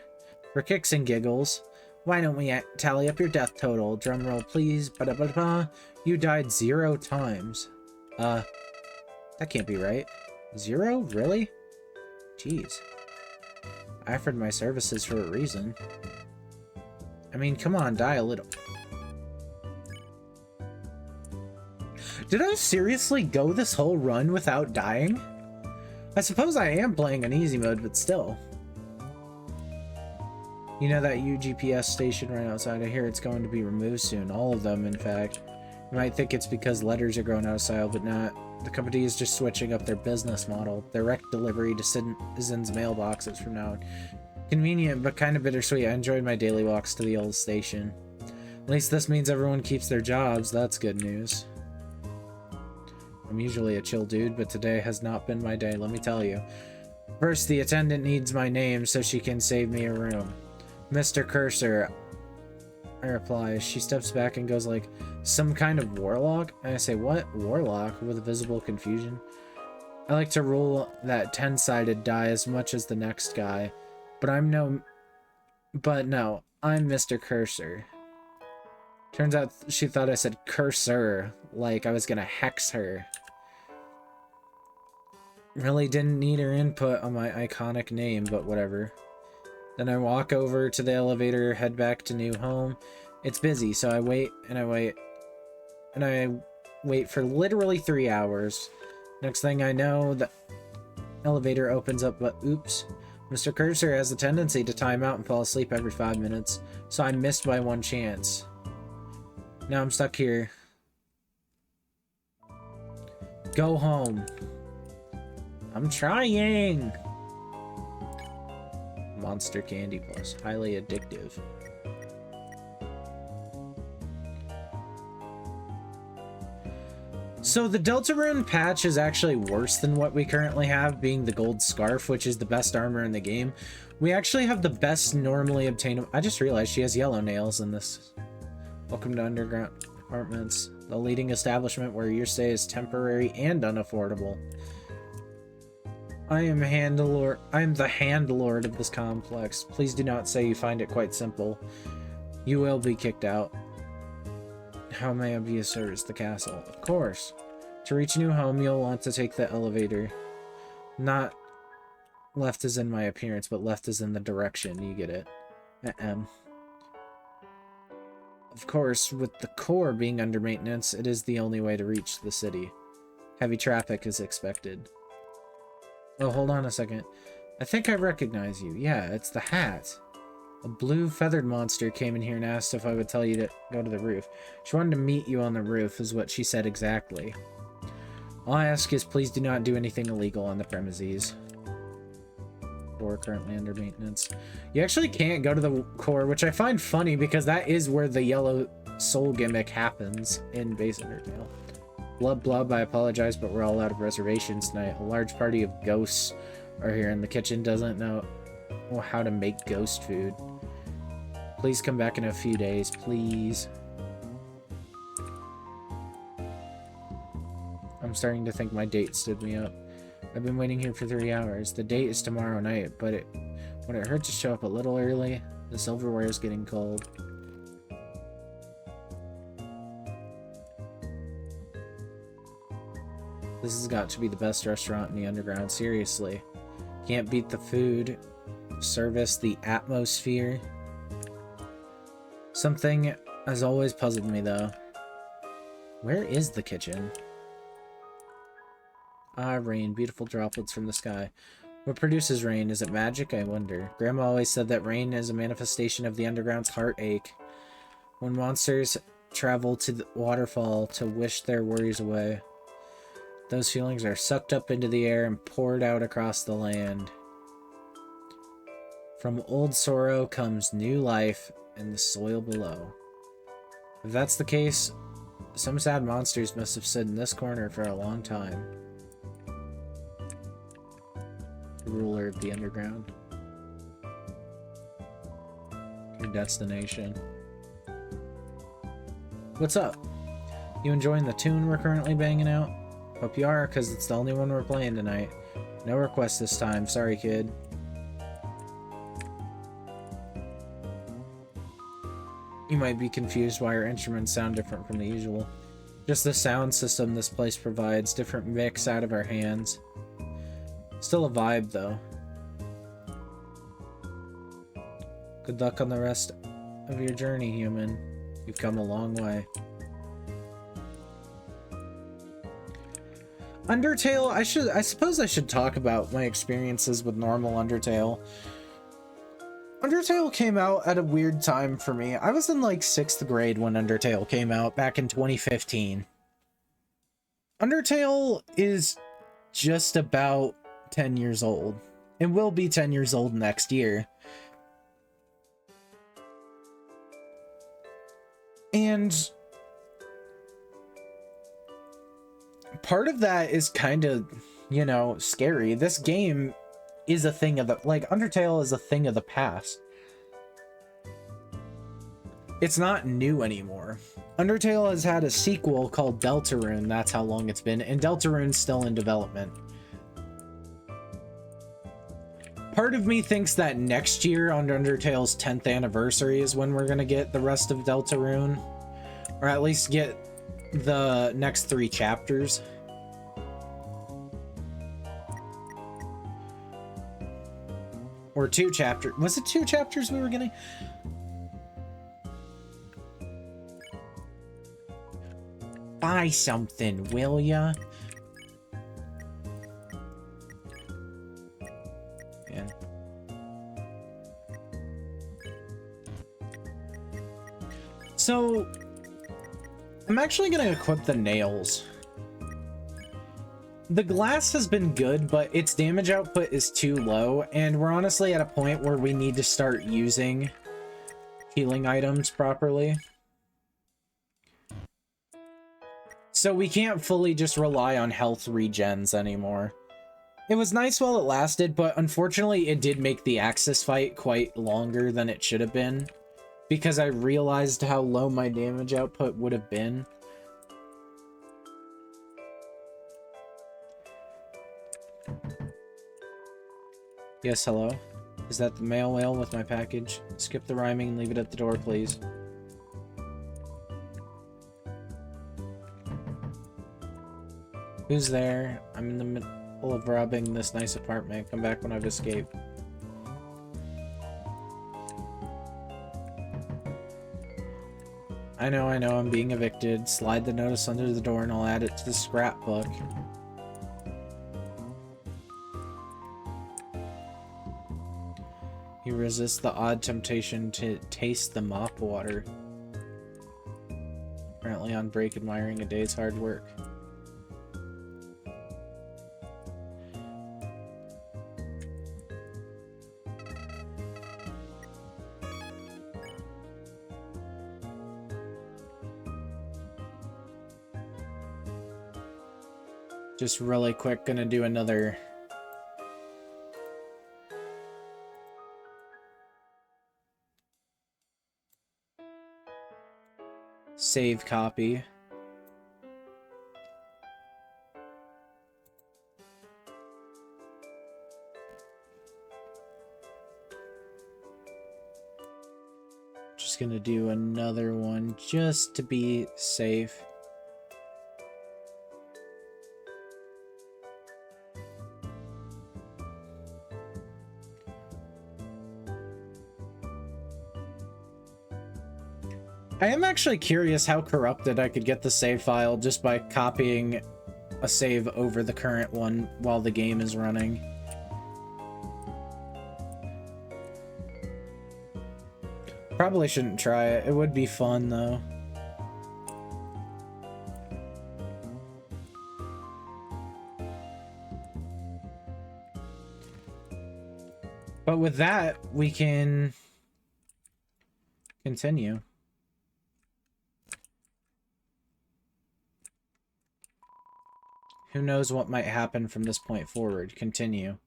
For kicks and giggles, why don't we tally up your death total? Drumroll, please. Ba-da-ba-da-ba. You died 0 times. That can't be right. 0? Really? Jeez. I offered my services for a reason. I mean, come on, die a little. Did I seriously go this whole run without dying? I suppose I am playing on easy mode, but still. You know that UGPS station right outside? I hear it's going to be removed soon. All of them, in fact. You might think it's because letters are growing out of style, but not. The company is just switching up their business model. Direct delivery to citizens' mailboxes from now on. Convenient, but kind of bittersweet. I enjoyed my daily walks to the old station. At least this means everyone keeps their jobs. That's good news. I'm usually a chill dude, but today has not been my day, let me tell you. First, the attendant needs my name so she can save me a room. Mr. Cursor, I reply. She steps back and goes like, some kind of warlock? And I say, what? Warlock? With visible confusion. I like to roll that 10-sided die as much as the next guy. But no, I'm Mr. Cursor. Turns out she thought I said cursor, like I was gonna hex her. Really didn't need her input on my iconic name, but whatever. Then I walk over to the elevator, head back to new home. It's busy, so I wait, and I wait, and I wait for literally 3 hours. Next thing I know, the elevator opens up, but oops. Mr. Cursor has a tendency to time out and fall asleep every 5 minutes, so I missed my one chance. Now I'm stuck here. Go home. I'm trying! Monster Candy Plus. Highly addictive. So the Deltarune patch is actually worse than what we currently have, being the gold scarf, which is the best armor in the game. We actually have the best normally obtainable... I just realized she has yellow nails in this. Welcome to Underground Apartments, the leading establishment where your stay is temporary and unaffordable. I am the handlord of this complex. Please do not say you find it quite simple. You will be kicked out. How may I be of service to the castle? Of course. To reach a new home, you'll want to take the elevator. Not left as in my appearance, but left as in the direction. You get it. Of course, with the core being under maintenance, it is the only way to reach the city. Heavy traffic is expected. Oh, hold on a second. I think I recognize you. Yeah, it's the hat. A blue feathered monster came in here and asked if I would tell you to go to the roof. She wanted to meet you on the roof, is what she said exactly. All I ask is please do not do anything illegal on the premises. Core currently under maintenance. You actually can't go to the core, which I find funny because that is where the yellow soul gimmick happens in base Undertale. Blub blub, I apologize, but we're all out of reservations tonight. A large party of ghosts are here and the kitchen doesn't know how to make ghost food. Please come back in a few days, please. I'm starting to think my date stood me up. I've been waiting here for 3 hours. The date is tomorrow night, but would it hurt to show up a little early? The silverware is getting cold. This has got to be the best restaurant in the underground, seriously. Can't beat the food, service, the atmosphere. Something has always puzzled me, though. Where is the kitchen? Ah, rain, beautiful droplets from the sky. What produces rain? Is it magic? I wonder. Grandma always said that rain is a manifestation of the underground's heartache. When monsters travel to the waterfall to wish their worries away, those feelings are sucked up into the air and poured out across the land. From old sorrow comes new life in the soil below. If that's the case, some sad monsters must have stood in this corner for a long time. The ruler of the underground. Your destination. What's up? You enjoying the tune we're currently banging out? Hope you are, because it's the only one we're playing tonight. No requests this time. Sorry, kid. You might be confused why our instruments sound different from the usual. Just the sound system this place provides. Different mix out of our hands. Still a vibe, though. Good luck on the rest of your journey, human. You've come a long way. Undertale, I suppose I should talk about my experiences with normal Undertale. Undertale came out at a weird time for me. I was in like 6th grade when Undertale came out back in 2015. Undertale is just about 10 years old and will be 10 years old next year. And part of that is kind of, you know, scary. This game is a thing of the, like, Undertale is a thing of the past. It's not new anymore. Undertale has had a sequel called Deltarune, that's how long it's been, and Deltarune's still in development. Part of me thinks that next year, on Undertale's 10th anniversary, is when we're gonna get the rest of Deltarune. Or at least get the next 3 chapters. Or 2 chapters. Was it 2 chapters we were getting? Buy something, will ya? Yeah. So, I'm actually gonna equip the nails. The glass has been good, but its damage output is too low, and we're honestly at a point where we need to start using healing items properly. So we can't fully just rely on health regens anymore. It was nice while it lasted, but unfortunately it did make the Axis fight quite longer than it should have been, because I realized how low my damage output would have been. Yes, hello? Is that the mail whale with my package? Skip the rhyming and leave it at the door, please. Who's there? I'm in the middle of robbing this nice apartment. Come back when I've escaped. I know, I'm being evicted. Slide the notice under the door and I'll add it to the scrapbook. You resist the odd temptation to taste the mop water. Currently on break, admiring a day's hard work. Just really quick, gonna do another save copy. Just gonna do another one just to be safe. I am actually curious how corrupted I could get the save file just by copying a save over the current one while the game is running. Probably shouldn't try it. It would be fun, though. But with that, we can continue. Who knows what might happen from this point forward? Continue.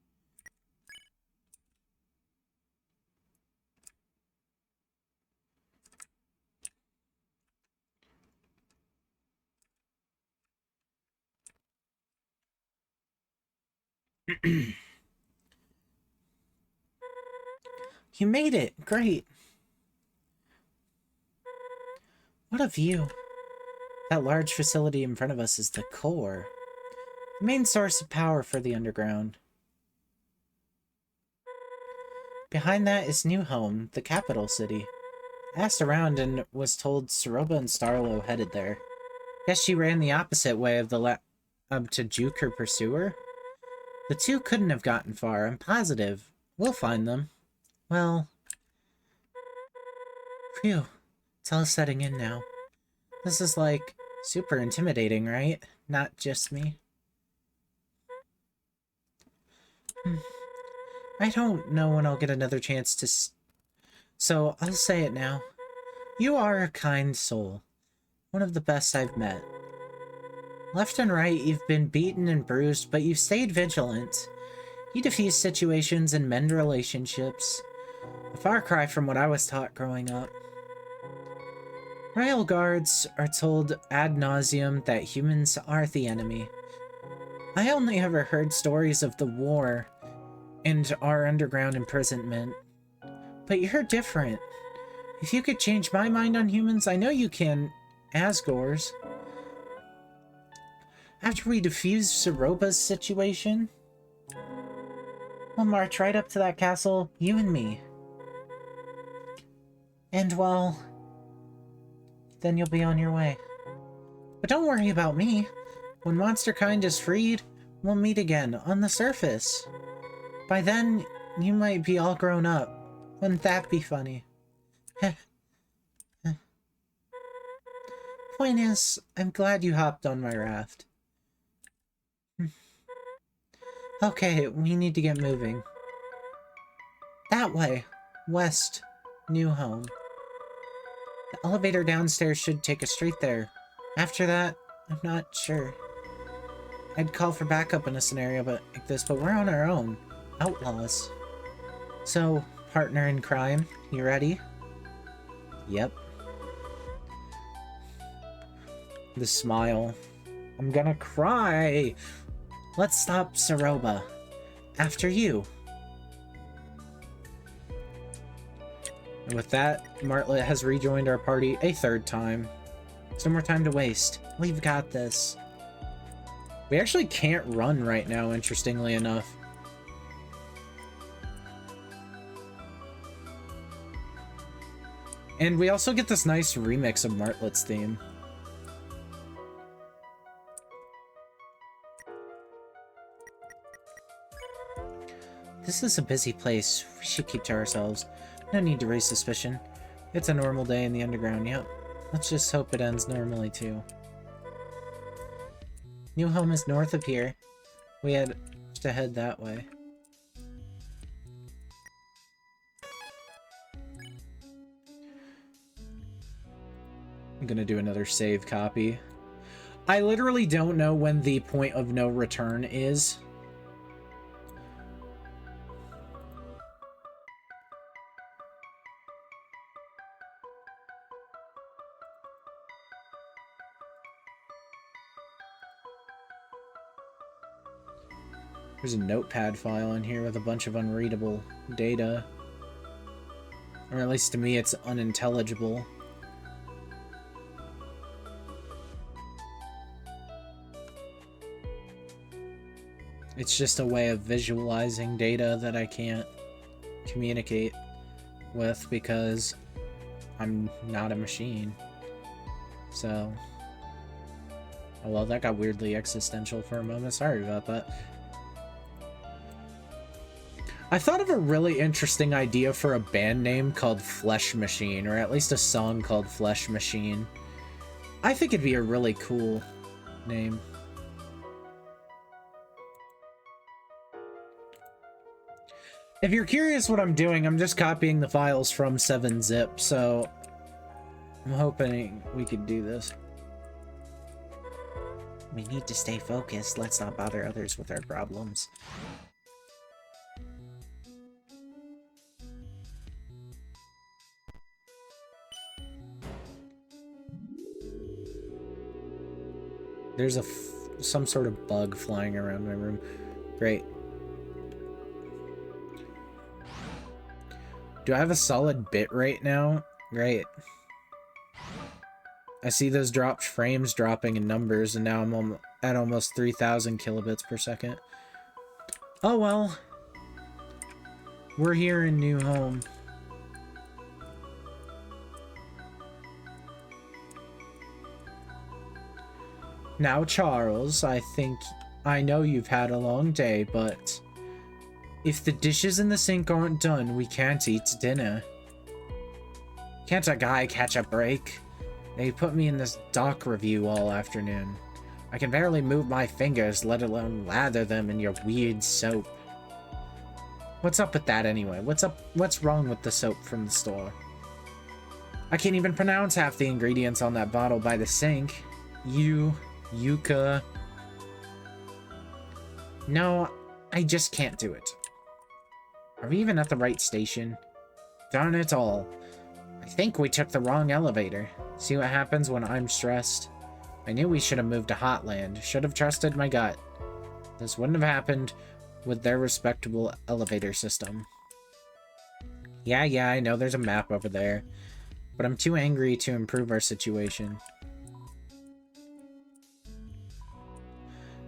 You made it! Great! What a view! That large facility in front of us is the core. The main source of power for the underground. Behind that is New Home, the capital city. I asked around and was told Soroba and Starlo headed there. Guess she ran the opposite way of the to juke her pursuer? The two couldn't have gotten far, I'm positive. We'll find them. Well... Phew. It's all setting in now. This is like super intimidating, right? Not just me. I don't know when I'll get another chance to so I'll say it now. You are a kind soul. One of the best I've met. Left and right, you've been beaten and bruised, but you've stayed vigilant. You diffuse situations and mend relationships. A far cry from what I was taught growing up. Royal guards are told ad nauseum that humans are the enemy. I only ever heard stories of the war and our underground imprisonment. But you're different. If you could change my mind on humans, I know you can, Asgore's. After we defuse Soroba's situation, we'll march right up to that castle, you and me. And, well, then you'll be on your way. But don't worry about me. When monsterkind is freed, we'll meet again on the surface. By then, you might be all grown up. Wouldn't that be funny? Point is, I'm glad you hopped on my raft. Okay, we need to get moving. That way. West. New Home. The elevator downstairs should take us straight there. After that, I'm not sure. I'd call for backup in a scenario like this, but we're on our own. Outlaws. So, partner in crime, you ready? Yep. The smile. I'm gonna cry! Let's stop Soroba. After you. And with that, Martlet has rejoined our party a third time. No more time to waste. We've got this. We actually can't run right now, interestingly enough. And we also get this nice remix of Martlet's theme. This is a busy place. We should keep to ourselves. No need to raise suspicion. It's a normal day in the underground, yep. Let's just hope it ends normally, too. New home is north of here. We had to head that way. I'm gonna do another save copy. I literally don't know when the point of no return is. There's a notepad file in here with a bunch of unreadable data. Or at least to me, it's unintelligible. It's just a way of visualizing data that I can't communicate with because I'm not a machine. So... oh well, that got weirdly existential for a moment. Sorry about that. I thought of a really interesting idea for a band name called Flesh Machine, or at least a song called Flesh Machine. I think it'd be a really cool name. If you're curious what I'm doing, I'm just copying the files from 7-zip, so I'm hoping we could do this. We need to stay focused. Let's not bother others with our problems. There's some sort of bug flying around my room. Great. Do I have a solid bit rate now? Great. I see those dropped frames dropping in numbers, and now I'm at almost 3,000 kilobits per second. Oh well. We're here in new home. Now, Charles, I think I know you've had a long day, but if the dishes in the sink aren't done, we can't eat dinner. Can't a guy catch a break? They put me in this doc review all afternoon. I can barely move my fingers, let alone lather them in your weird soap. What's up with that anyway? What's wrong with the soap from the store? I can't even pronounce half the ingredients on that bottle by the sink. Yucca. No, I just can't do it. Are we even at the right station? Darn it all. I think we took the wrong elevator. See what happens when I'm stressed? I knew we should have moved to Hotland. Should have trusted my gut. This wouldn't have happened with their respectable elevator system. Yeah, I know there's a map over there. But I'm too angry to improve our situation.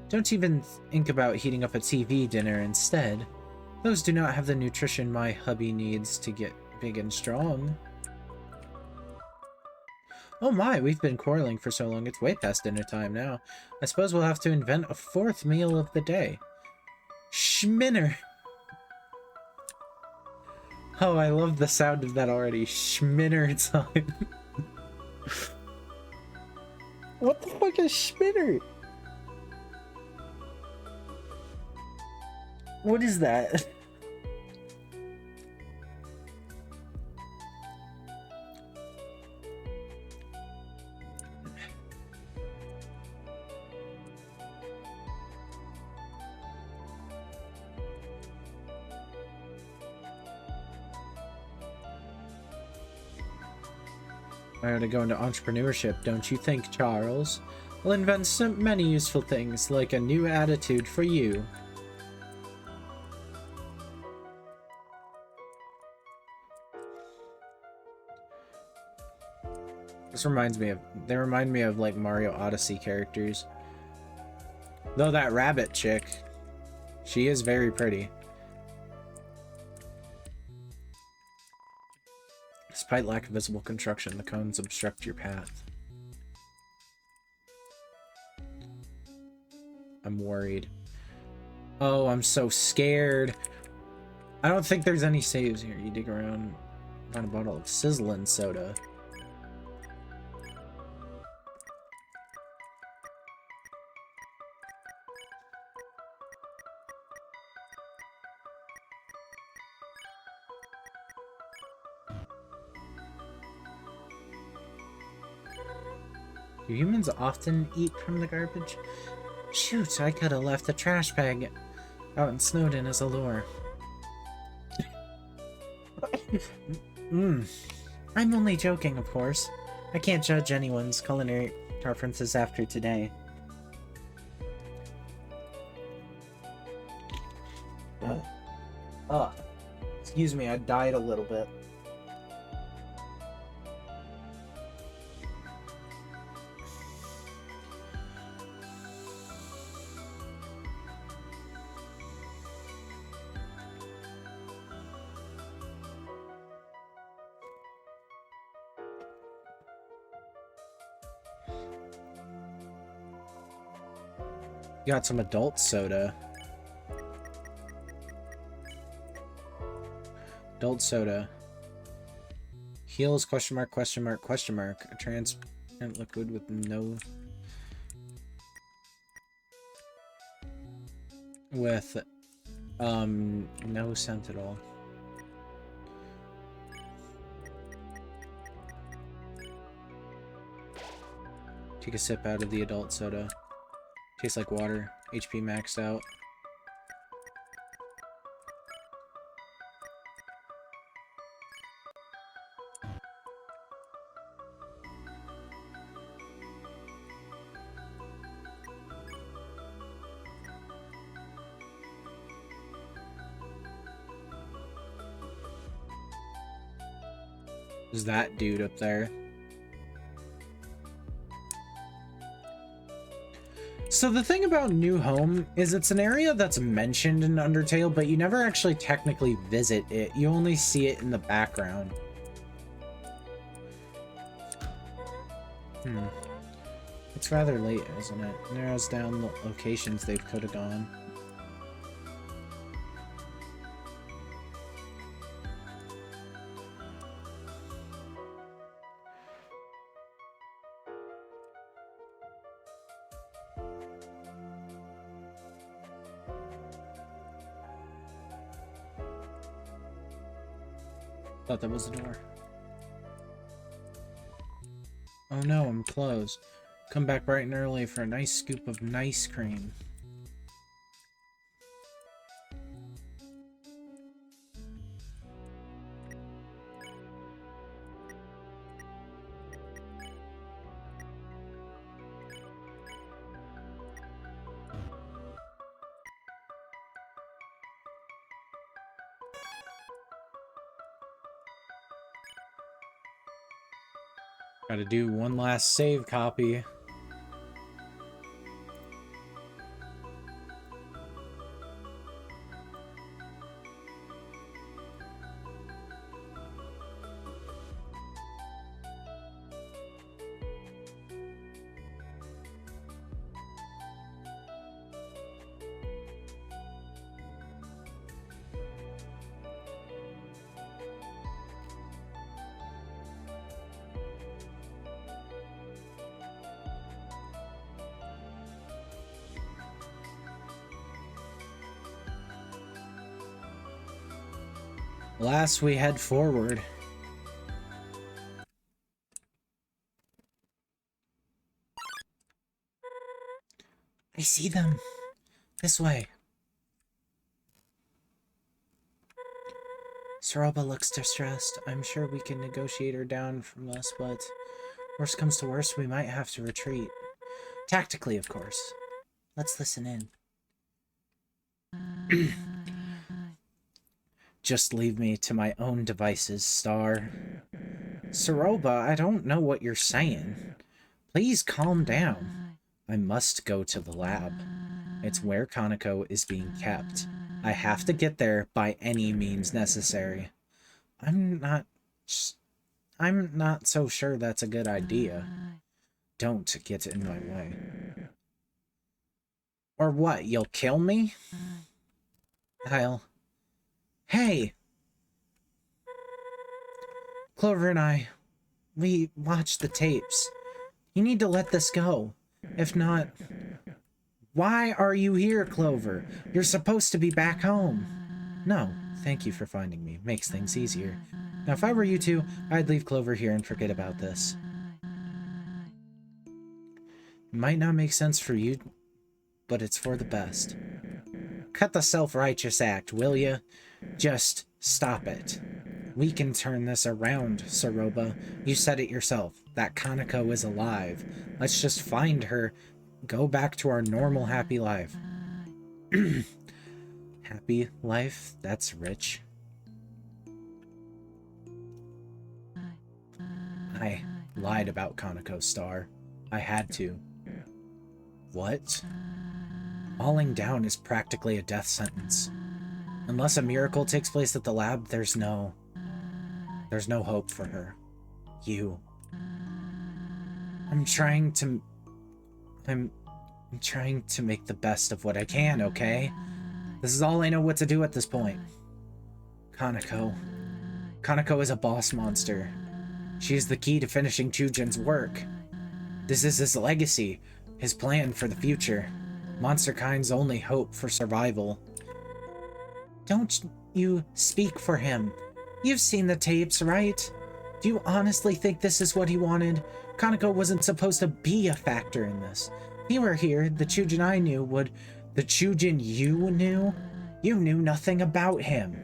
Don't even think about heating up a TV dinner instead. Those do not have the nutrition my hubby needs to get big and strong. Oh my, we've been quarreling for so long, it's way past dinner time now. I suppose we'll have to invent a fourth meal of the day. Schminner! Oh, I love the sound of that already. Schminner time. What the fuck is Schminner? What is that? I ought to go into entrepreneurship, don't you think, Charles? I'll invent so many useful things, like a new attitude for you. They remind me of like Mario Odyssey characters. Though that rabbit chick, she is very pretty. Despite lack of visible construction, the cones obstruct your path. I'm worried. Oh, I'm so scared. I don't think there's any saves here. You dig around, find a bottle of sizzling soda. Do humans often eat from the garbage? Shoot, I could have left the trash bag out in Snowden as a lure. I'm only joking, of course. I can't judge anyone's culinary preferences after today. Excuse me, I died a little bit. Got some adult soda. Adult soda. Heals, question mark, question mark, question mark. A transparent liquid with no... With, no scent at all. Take a sip out of the adult soda. Tastes like water. HP maxed out. Is that dude up there? So the thing about New Home is it's an area that's mentioned in Undertale, but you never actually technically visit it. You only see it in the background. It's rather late, isn't it? Narrows down the locations they could have gone. Thought that was the door. Oh no, I'm closed. Come back bright and early for a nice scoop of nice cream. Gotta do one last save copy. Last we head forward. I see them. This way. Saroba looks distressed. I'm sure we can negotiate her down from this, but worst comes to worst, we might have to retreat. Tactically, of course. Let's listen in. Just leave me to my own devices, Star. Soroba, I don't know what you're saying. Please calm down. I must go to the lab. It's where Kaneko is being kept. I have to get there by any means necessary. I'm not... I'm not so sure that's a good idea. Don't get in my way. Or what, you'll kill me? I'll... Hey! Clover and I, we watched the tapes. You need to let this go. If not... Why are you here, Clover? You're supposed to be back home. No, thank you for finding me. Makes things easier. Now, if I were you two, I'd leave Clover here and forget about this. It might not make sense for you, but it's for the best. Cut the self-righteous act, will you? Just stop it. We can turn this around, Soroba. You said it yourself. That Kaneko is alive. Let's just find her, go back to our normal happy life. Happy life? That's rich. I lied about Kaneko's star. I had to. What? Falling down is practically a death sentence. Unless a miracle takes place at the lab, there's no hope for her. I'm trying to make the best of what I can, okay? This is all I know what to do at this point. Kaneko is a boss monster. She is the key to finishing Chujin's work. This is his legacy, his plan for the future. Monsterkind's only hope for survival. Don't you speak for him. You've seen the tapes, right? Do you honestly think this is what he wanted? Kaneko wasn't supposed to be a factor in this. If he were here, the Chujin I knew would... The Chujin you knew? You knew nothing about him.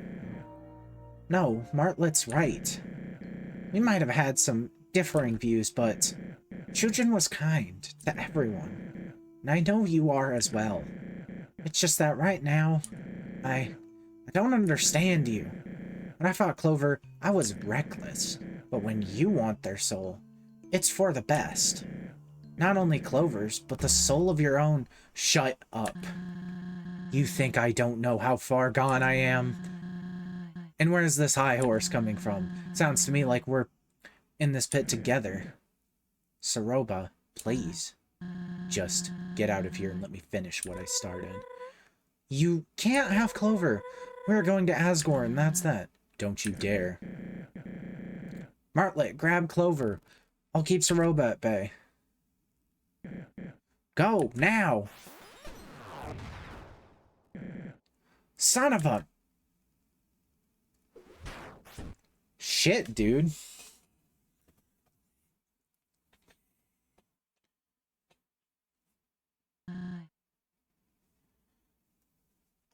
No, Martlet's right. We might have had some differing views, but Chujin was kind to everyone. And I know you are as well. It's just that right now, I don't understand you. When I fought Clover, I was reckless. But when you want their soul, it's for the best. Not only Clover's, but the soul of your own. Shut up. You think I don't know how far gone I am? And where's this high horse coming from? Sounds to me like we're in this pit together. Soroba, please. Just get out of here and let me finish what I started. You can't have Clover. We're going to Asgore, and that's that. Don't you dare. Martlet, grab Clover. I'll keep Soroba at bay. Go, now! Son of a... Shit, dude.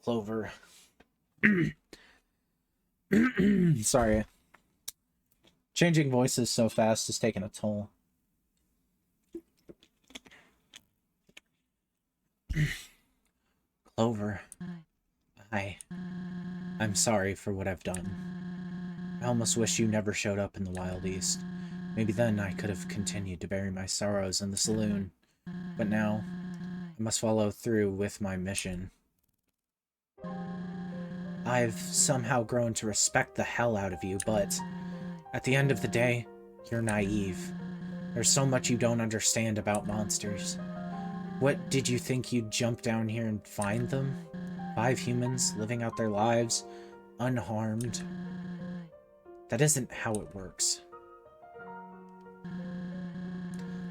Clover. Sorry. Changing voices so fast is taking a toll. Clover. I'm sorry for what I've done. I almost wish you never showed up in the Wild East. Maybe then I could have continued to bury my sorrows in the saloon. But now, I must follow through with my mission. I've somehow grown to respect the hell out of you, but at the end of the day, you're naive. There's so much you don't understand about monsters. What did you think you'd jump down here and find them? 5 humans living out their lives, unharmed. That isn't how it works.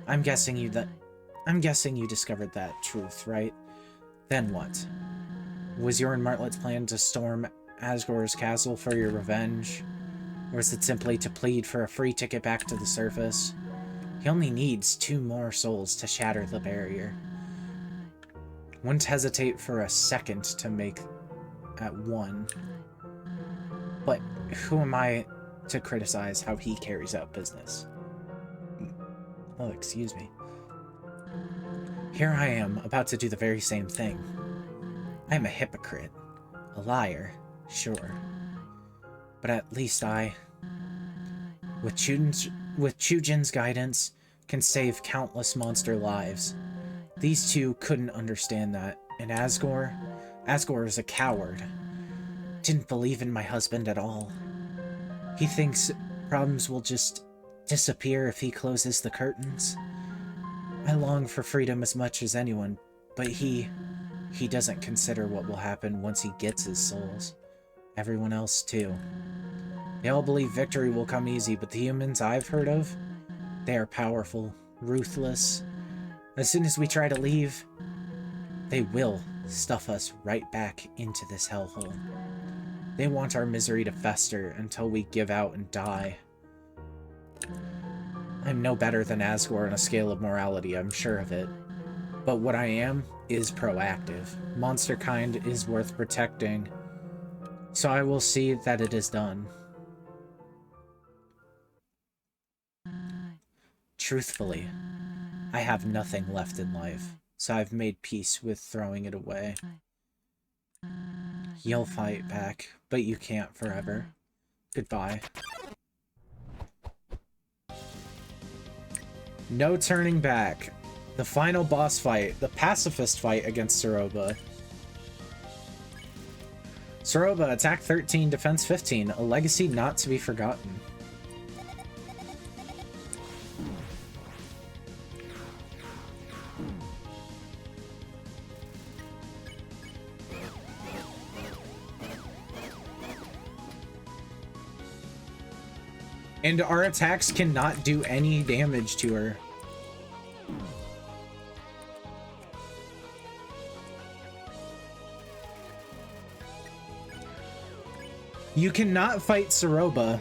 I'm guessing you discovered that truth, right? Then what? Was your and Martlet's plan to storm Asgore's castle for your revenge? Or is it simply to plead for a free ticket back to the surface? He only needs 2 more souls to shatter the barrier. Wouldn't hesitate for a second to make at 1. But who am I to criticize how he carries out business? Oh, excuse me. Here I am, about to do the very same thing. I am a hypocrite. A liar, sure. But at least With Chujin's guidance, can save countless monster lives. These two couldn't understand that, and Asgore is a coward. Didn't believe in my husband at all. He thinks problems will just disappear if he closes the curtains. I long for freedom as much as anyone, but he doesn't consider what will happen once he gets his souls. Everyone else too. They all believe victory will come easy, but the humans I've heard of, they are powerful, ruthless. As soon as we try to leave, they will stuff us right back into this hellhole. They want our misery to fester until we give out and die. I'm no better than Asgore on a scale of morality, I'm sure of it. But what I am is proactive. Monster kind is worth protecting, so I will see that it is done. Truthfully, I have nothing left in life, so I've made peace with throwing it away. You'll fight back, but you can't forever. Goodbye. No turning back. The final boss fight, the pacifist fight against Soroba. Soroba, attack 13, defense 15, a legacy not to be forgotten. And our attacks cannot do any damage to her. You cannot fight Soroba.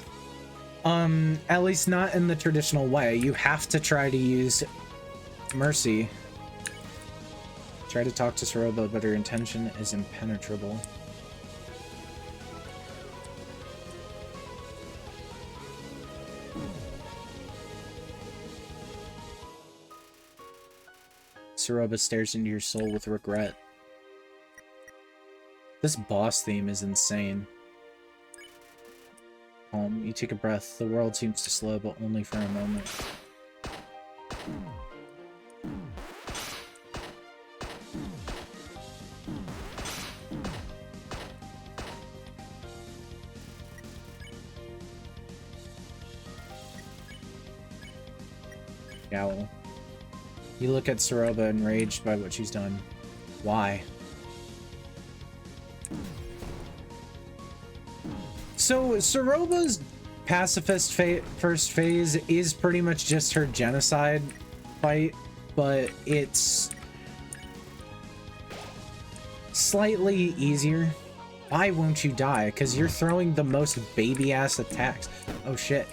At least not in the traditional way. You have to try to use Mercy. Try to talk to Soroba, but her intention is impenetrable. Soroba stares into your soul with regret. This boss theme is insane. Calm, you take a breath. The world seems to slow, but only for a moment. Yowl. You look at Soroba, enraged by what she's done. Why? So, Soroba's pacifist first phase is pretty much just her genocide fight, but it's slightly easier. Why won't you die? Because you're throwing the most baby-ass attacks. Oh, shit.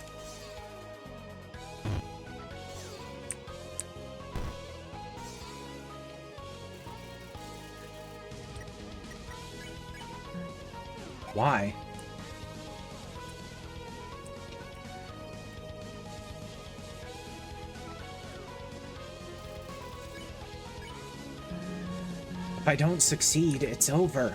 Why? If I don't succeed, it's over.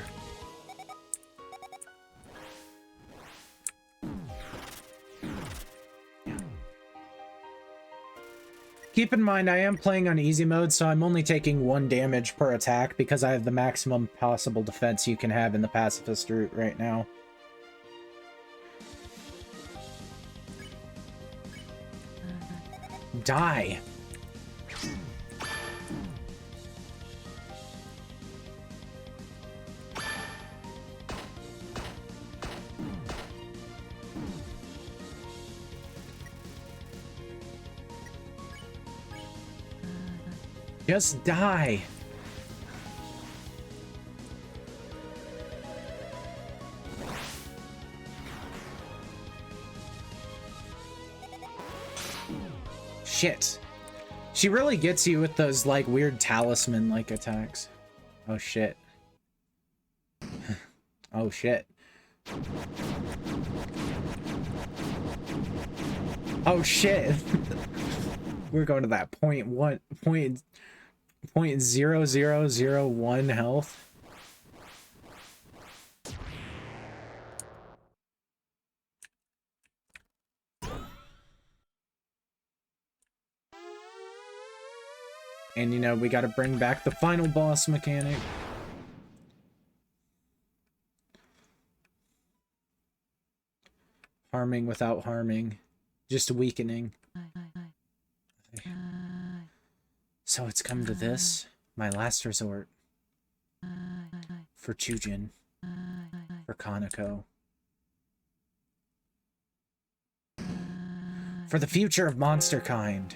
Keep in mind, I am playing on easy mode, so I'm only taking 1 damage per attack because I have the maximum possible defense you can have in the pacifist route right now. Die. Just die. Shit. She really gets you with those, like, weird talisman-like attacks. Oh, shit. Oh, shit. Oh, shit. We're going to that point 0.0001 health. And, you know, we gotta bring back the final boss mechanic. Harming without harming. Just weakening. So it's come to this. My last resort. For Chujin. For Kaneko. For the future of monster kind.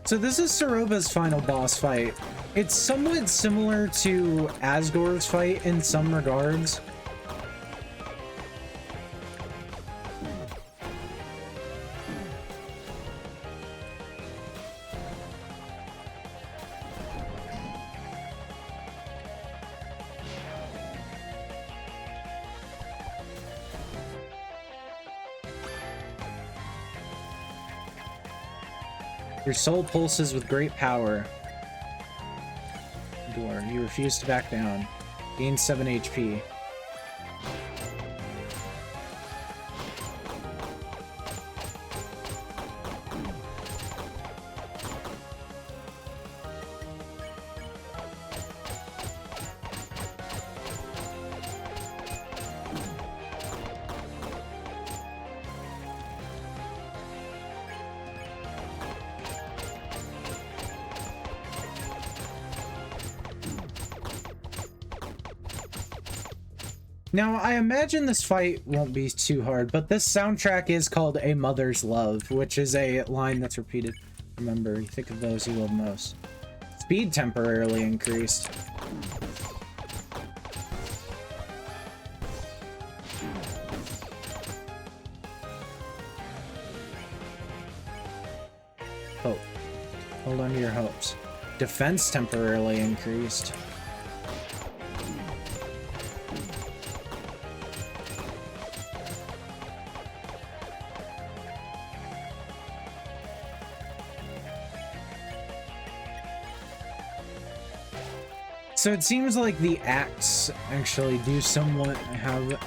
So this is Saroba's final boss fight. It's somewhat similar to Asgore's fight in some regards. Your soul pulses with great power. Door. You refuse to back down. Gain 7 HP. Now, I imagine this fight won't be too hard, but this soundtrack is called A Mother's Love, which is a line that's repeated. Remember, you think of those you love most. Speed temporarily increased. Hope. Hold on to your hopes. Defense temporarily increased. So it seems like the acts actually do somewhat have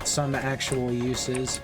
some actual uses.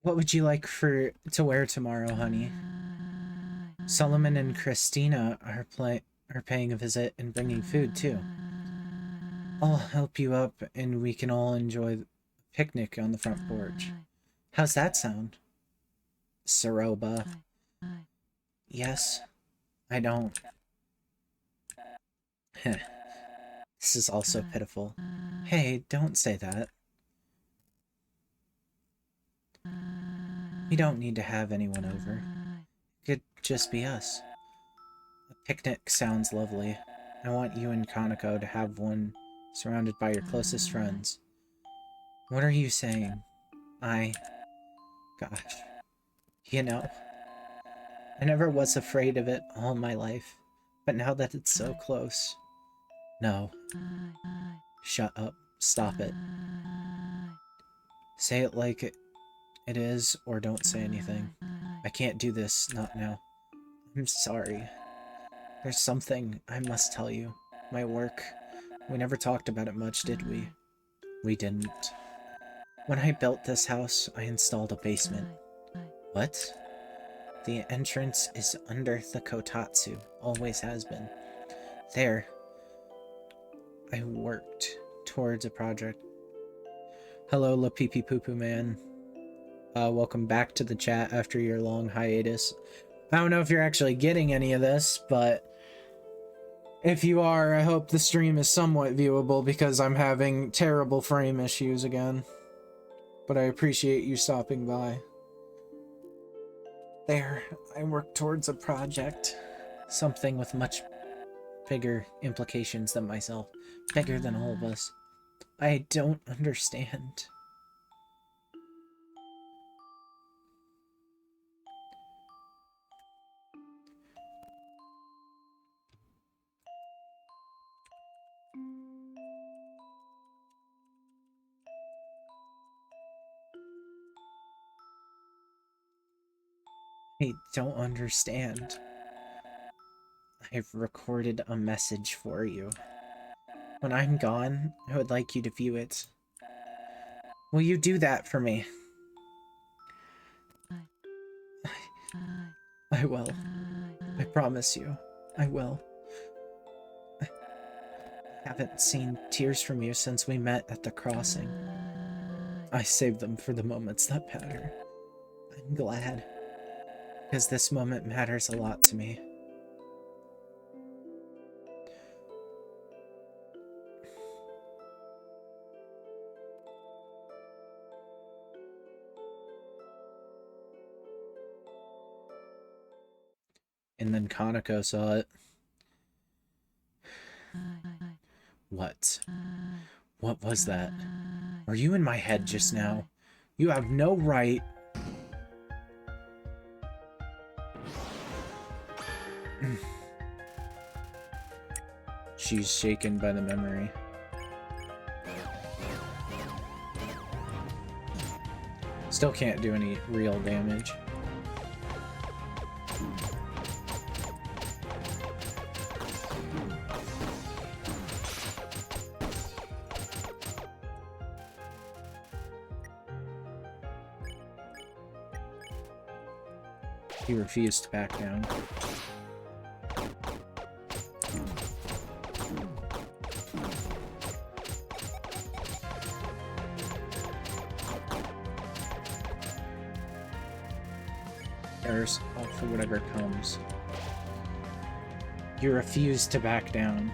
What would you like to wear tomorrow, honey? Solomon and Christina are paying a visit and bringing food too. I'll help you up and we can all enjoy the picnic on the front porch. How's that sound? Saroba. Yes, I don't. This is also pitiful. Hey, don't say that. We don't need to have anyone over. It could just be us. A picnic sounds lovely. I want you and Kaneko to have one surrounded by your closest friends. What are you saying? Gosh. You know, I never was afraid of it all my life, but now that it's so close... No. Shut up. Stop it. Say it like it is, or don't say anything. I can't do this, not now. I'm sorry. There's something I must tell you. My work. We never talked about it much, did we? We didn't. When I built this house, I installed a basement. What? The entrance is under the kotatsu. Always has been. There. I worked towards a project. Hello, La Pee Pee Poo Poo Man. Welcome back to the chat after your long hiatus. I don't know if you're actually getting any of this, but if you are, I hope the stream is somewhat viewable because I'm having terrible frame issues again. But I appreciate you stopping by. There, I work towards a project. Something with much bigger implications than myself. Bigger than all of us. I don't understand. I don't understand. I've recorded a message for you. When I'm gone, I would like you to view it. Will you do that for me? I will. I promise you. I will. I haven't seen tears from you since we met at the crossing. I saved them for the moments that matter. I'm glad. Because this moment matters a lot to me. And then Kaneko saw it. What? What was that? Were you in my head just now? You have no right... She's shaken by the memory. Still can't do any real damage. He refused to back down. There's all for whatever comes. You refused to back down.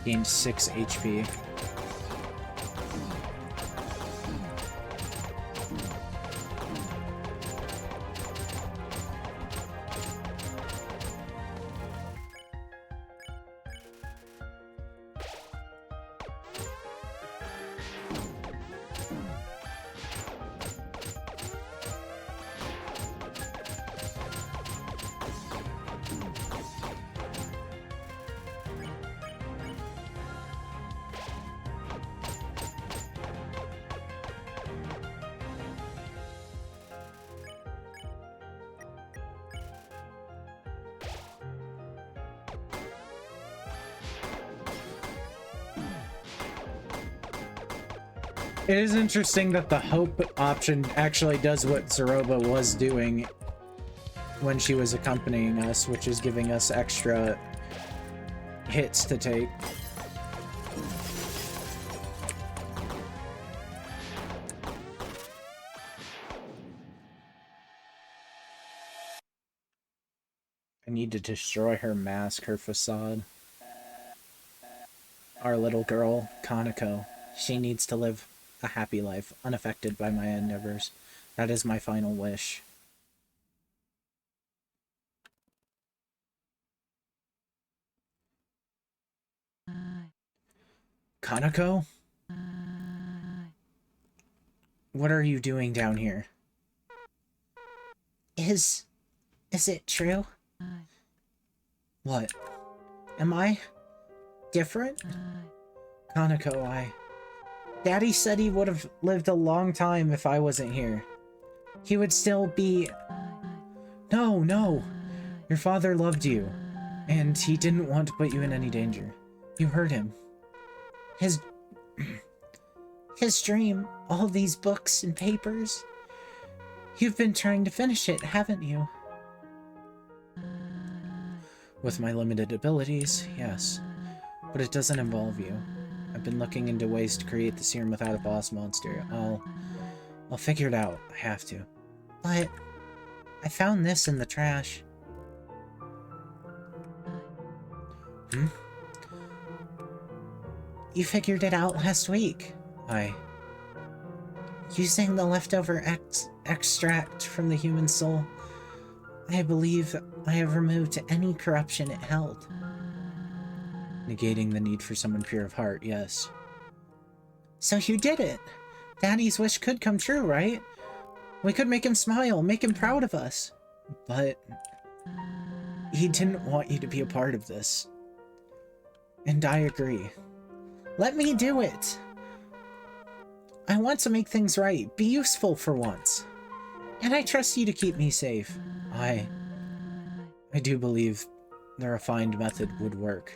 Gained 6 HP. It is interesting that the hope option actually does what Zeroba was doing when she was accompanying us, which is giving us extra hits to take. I need to destroy her mask, her facade. Our little girl, Kaneko, she needs to live a happy life, unaffected by my endeavors. That is my final wish. Kaneko? What are you doing down here? Is it true? What? Am I different? Kaneko, Daddy said he would have lived a long time if I wasn't here. He would still be... No. Your father loved you, and he didn't want to put you in any danger. You heard him. His dream, all these books and papers. You've been trying to finish it, haven't you? With my limited abilities, yes. But it doesn't involve you. I've been looking into ways to create the serum without a boss monster. I'll figure it out. I have to. But I found this in the trash. Hmm? You figured it out last week. Using the leftover extract from the human soul, I believe I have removed any corruption it held. Negating the need for someone pure of heart, yes. So you did it! Daddy's wish could come true, right? We could make him smile, make him proud of us. But he didn't want you to be a part of this. And I agree. Let me do it! I want to make things right, be useful for once. And I trust you to keep me safe. I do believe the refined method would work.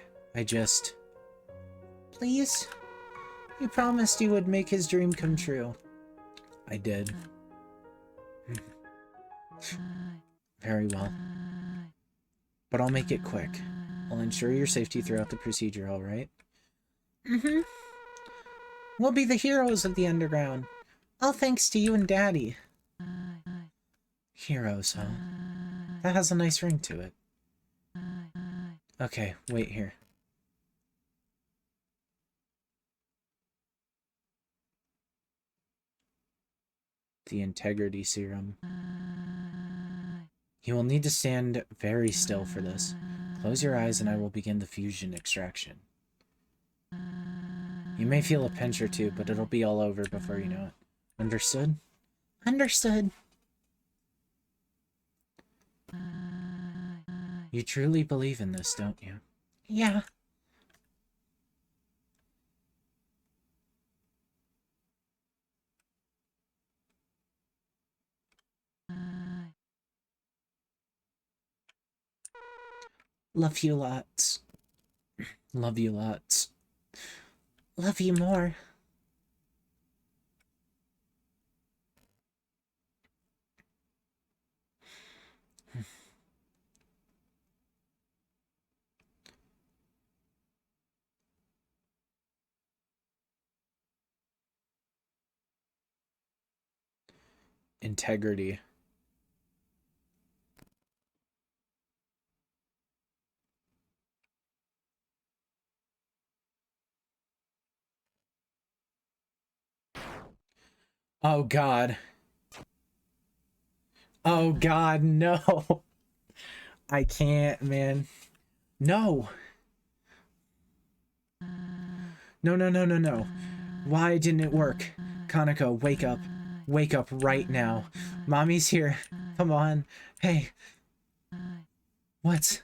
Please? You promised you would make his dream come true. I did. Very well. But I'll make it quick. I'll ensure your safety throughout the procedure, alright? Mm-hmm. We'll be the heroes of the underground. All thanks to you and Daddy. Heroes, huh? That has a nice ring to it. Okay, wait here. The integrity serum. You will need to stand very still for this. Close your eyes and I will begin the fusion extraction. You may feel a pinch or two, but it'll be all over before you know it. Understood? Understood. You truly believe in this, don't you? Yeah. Love you lots. Love you lots. Love you more. Integrity. Oh God. Oh God, no. I can't, man. No. No, no, no, no, no. Why didn't it work? Kaneko, wake up. Wake up right now. Mommy's here. Come on. Hey. What?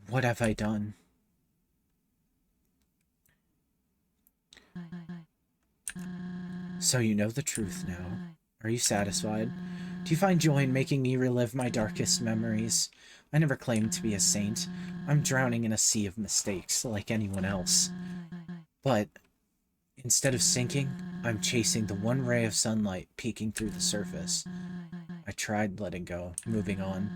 What have I done? So you know the truth now. Are you satisfied? Do you find joy in making me relive my darkest memories? I never claimed to be a saint. I'm drowning in a sea of mistakes, like anyone else. But instead of sinking, I'm chasing the one ray of sunlight peeking through the surface. I tried letting go, moving on.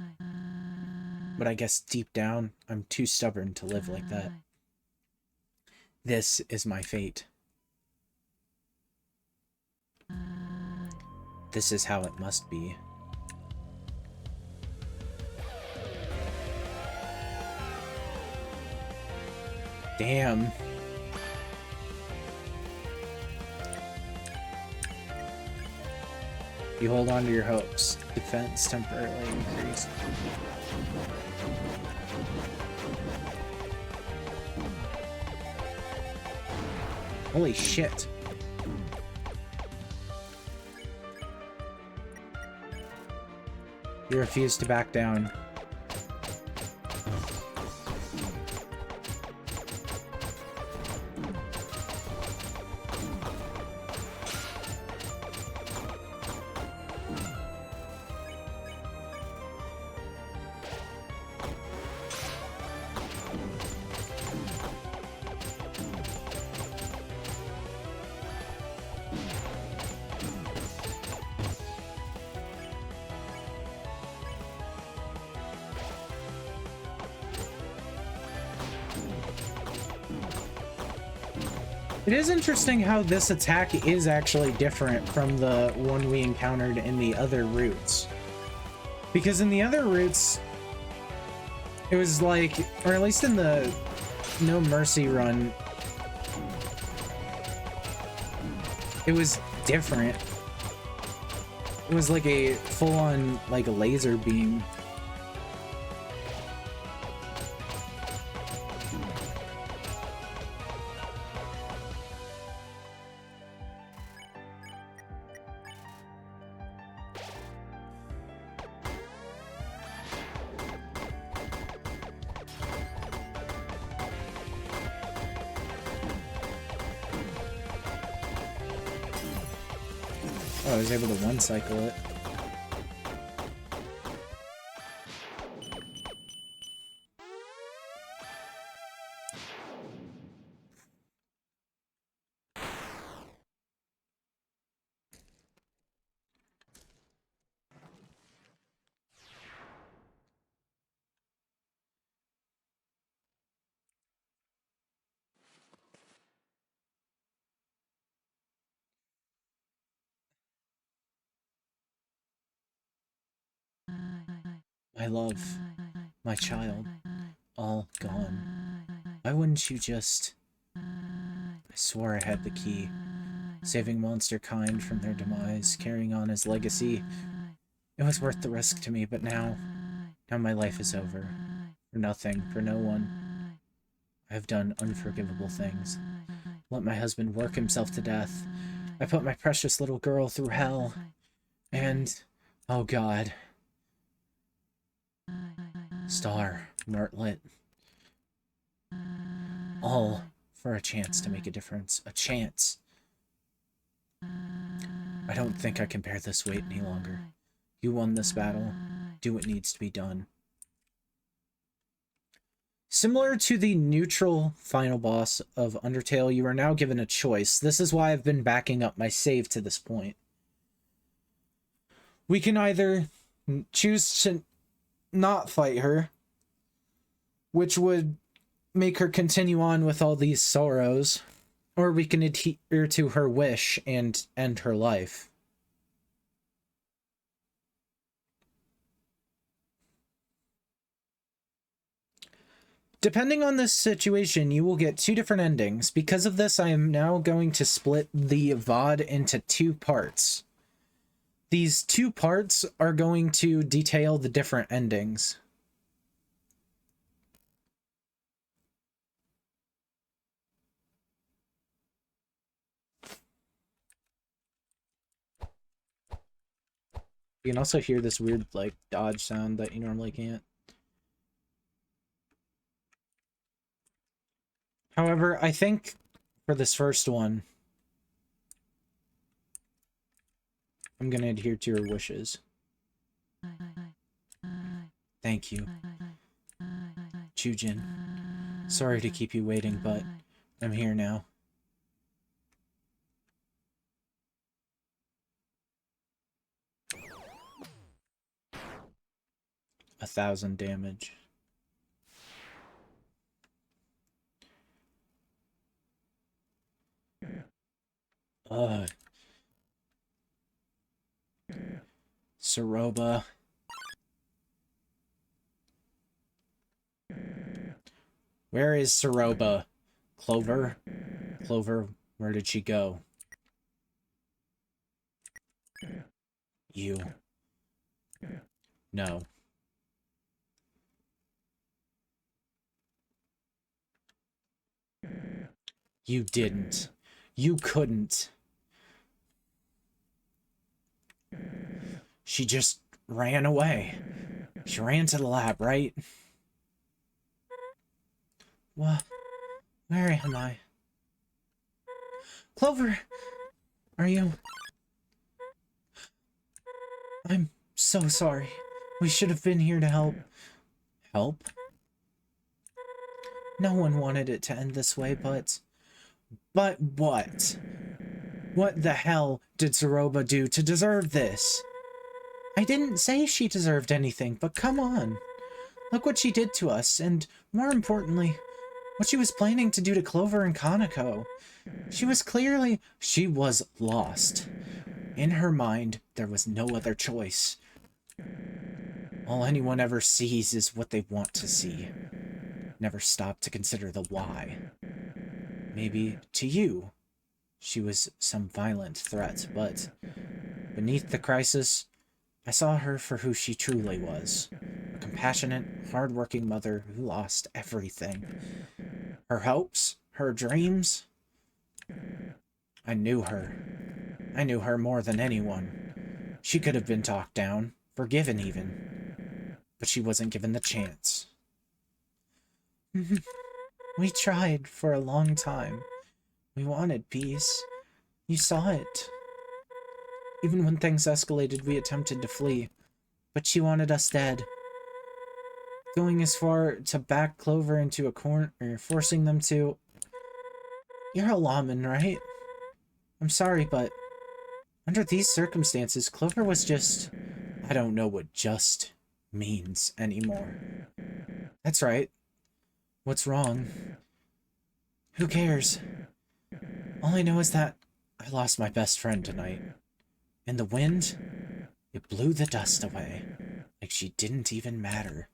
But I guess deep down, I'm too stubborn to live like that. This is my fate. This is how it must be. Damn. You hold on to your hopes. Defense temporarily increased. Holy shit. You refuse to back down. It is interesting how this attack is actually different from the one we encountered in the other routes. Because in the other routes, it was like, or at least in the No Mercy run, it was different. It was like a full-on, like, laser beam. Oh, I was able to one-cycle it. My love, my child, all gone. Why wouldn't you just... I swore I had the key. Saving monster kind from their demise, carrying on his legacy. It was worth the risk to me, but now my life is over. For nothing, for no one. I have done unforgivable things. Let my husband work himself to death. I put my precious little girl through hell. And, oh God. Star, Martlet. All for a chance to make a difference. A chance. I don't think I can bear this weight any longer. You won this battle. Do what needs to be done. Similar to the neutral final boss of Undertale, you are now given a choice. This is why I've been backing up my save to this point. We can either choose to not fight her, which would make her continue on with all these sorrows, or we can adhere to her wish and end her life. Depending on this situation, you will get two different endings. Because of this, I am now going to split the VOD into two parts. These two parts are going to detail the different endings. You can also hear this weird, like, dodge sound that you normally can't. However, I think for this first one, I'm going to adhere to your wishes. Thank you. Chujin. Sorry to keep you waiting, but I'm here now. $1,000 damage. Saroba. Where is Saroba? Clover? Clover, where did she go? You. No. You didn't. You couldn't. She just ran away. She ran to the lab, right? What? Where am I? Clover! Are you... I'm so sorry. We should have been here to help. Help? No one wanted it to end this way, but... But what? What the hell did Saroba do to deserve this? I didn't say she deserved anything, but come on. Look what she did to us, and more importantly, what she was planning to do to Clover and Kanako. She was lost. In her mind, there was no other choice. All anyone ever sees is what they want to see. Never stop to consider the why. Maybe, to you, she was some violent threat, but beneath the crisis, I saw her for who she truly was. A compassionate, hard-working mother who lost everything. Her hopes, her dreams. I knew her. I knew her more than anyone. She could have been talked down, forgiven even, but she wasn't given the chance. We tried for a long time. We wanted peace. You saw it. Even when things escalated, we attempted to flee, but she wanted us dead. Going as far to back Clover into a corner, forcing them to... You're a lawman, right? I'm sorry, but under these circumstances, Clover was just... I don't know what just means anymore. That's right. What's wrong? Who cares? All I know is that I lost my best friend tonight. And the wind, it blew the dust away, like she didn't even matter.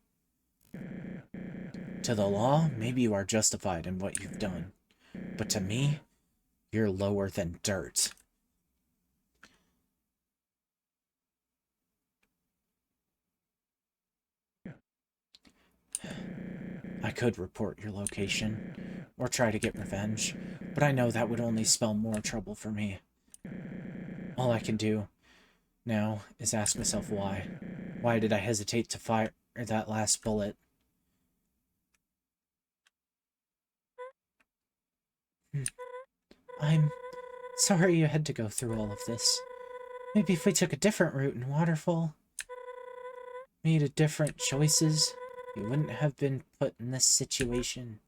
To the law, maybe you are justified in what you've done. But to me, you're lower than dirt. I could report your location, or try to get revenge, but I know that would only spell more trouble for me. All I can do now is ask myself why. Why did I hesitate to fire that last bullet? I'm sorry you had to go through all of this. Maybe if we took a different route in Waterfall, made different choices, you wouldn't have been put in this situation.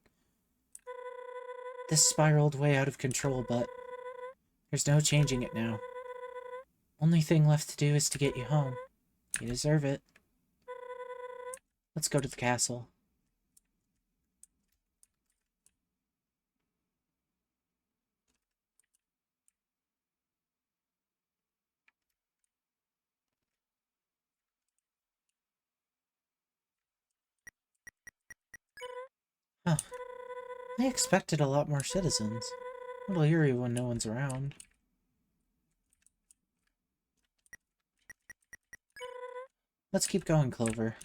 This spiraled way out of control, but there's no changing it now. Only thing left to do is to get you home. You deserve it. Let's go to the castle. Huh. I expected a lot more citizens. A little eerie when no one's around. Let's keep going, Clover.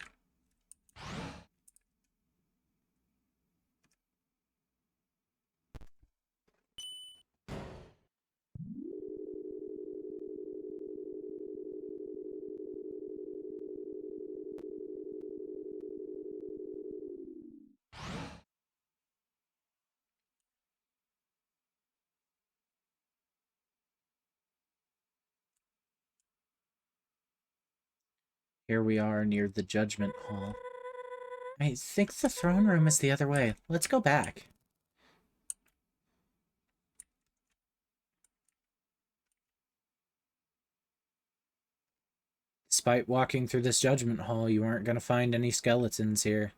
Here we are near the Judgment Hall. I think the throne room is the other way. Let's go back. Despite walking through this Judgment Hall, you aren't going to find any skeletons here.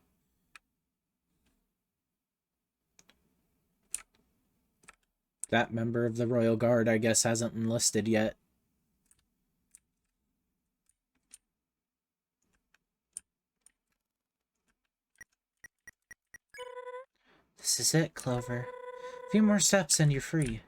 That member of the Royal Guard, I guess, hasn't enlisted yet. This is it, Clover. A few more steps and you're free.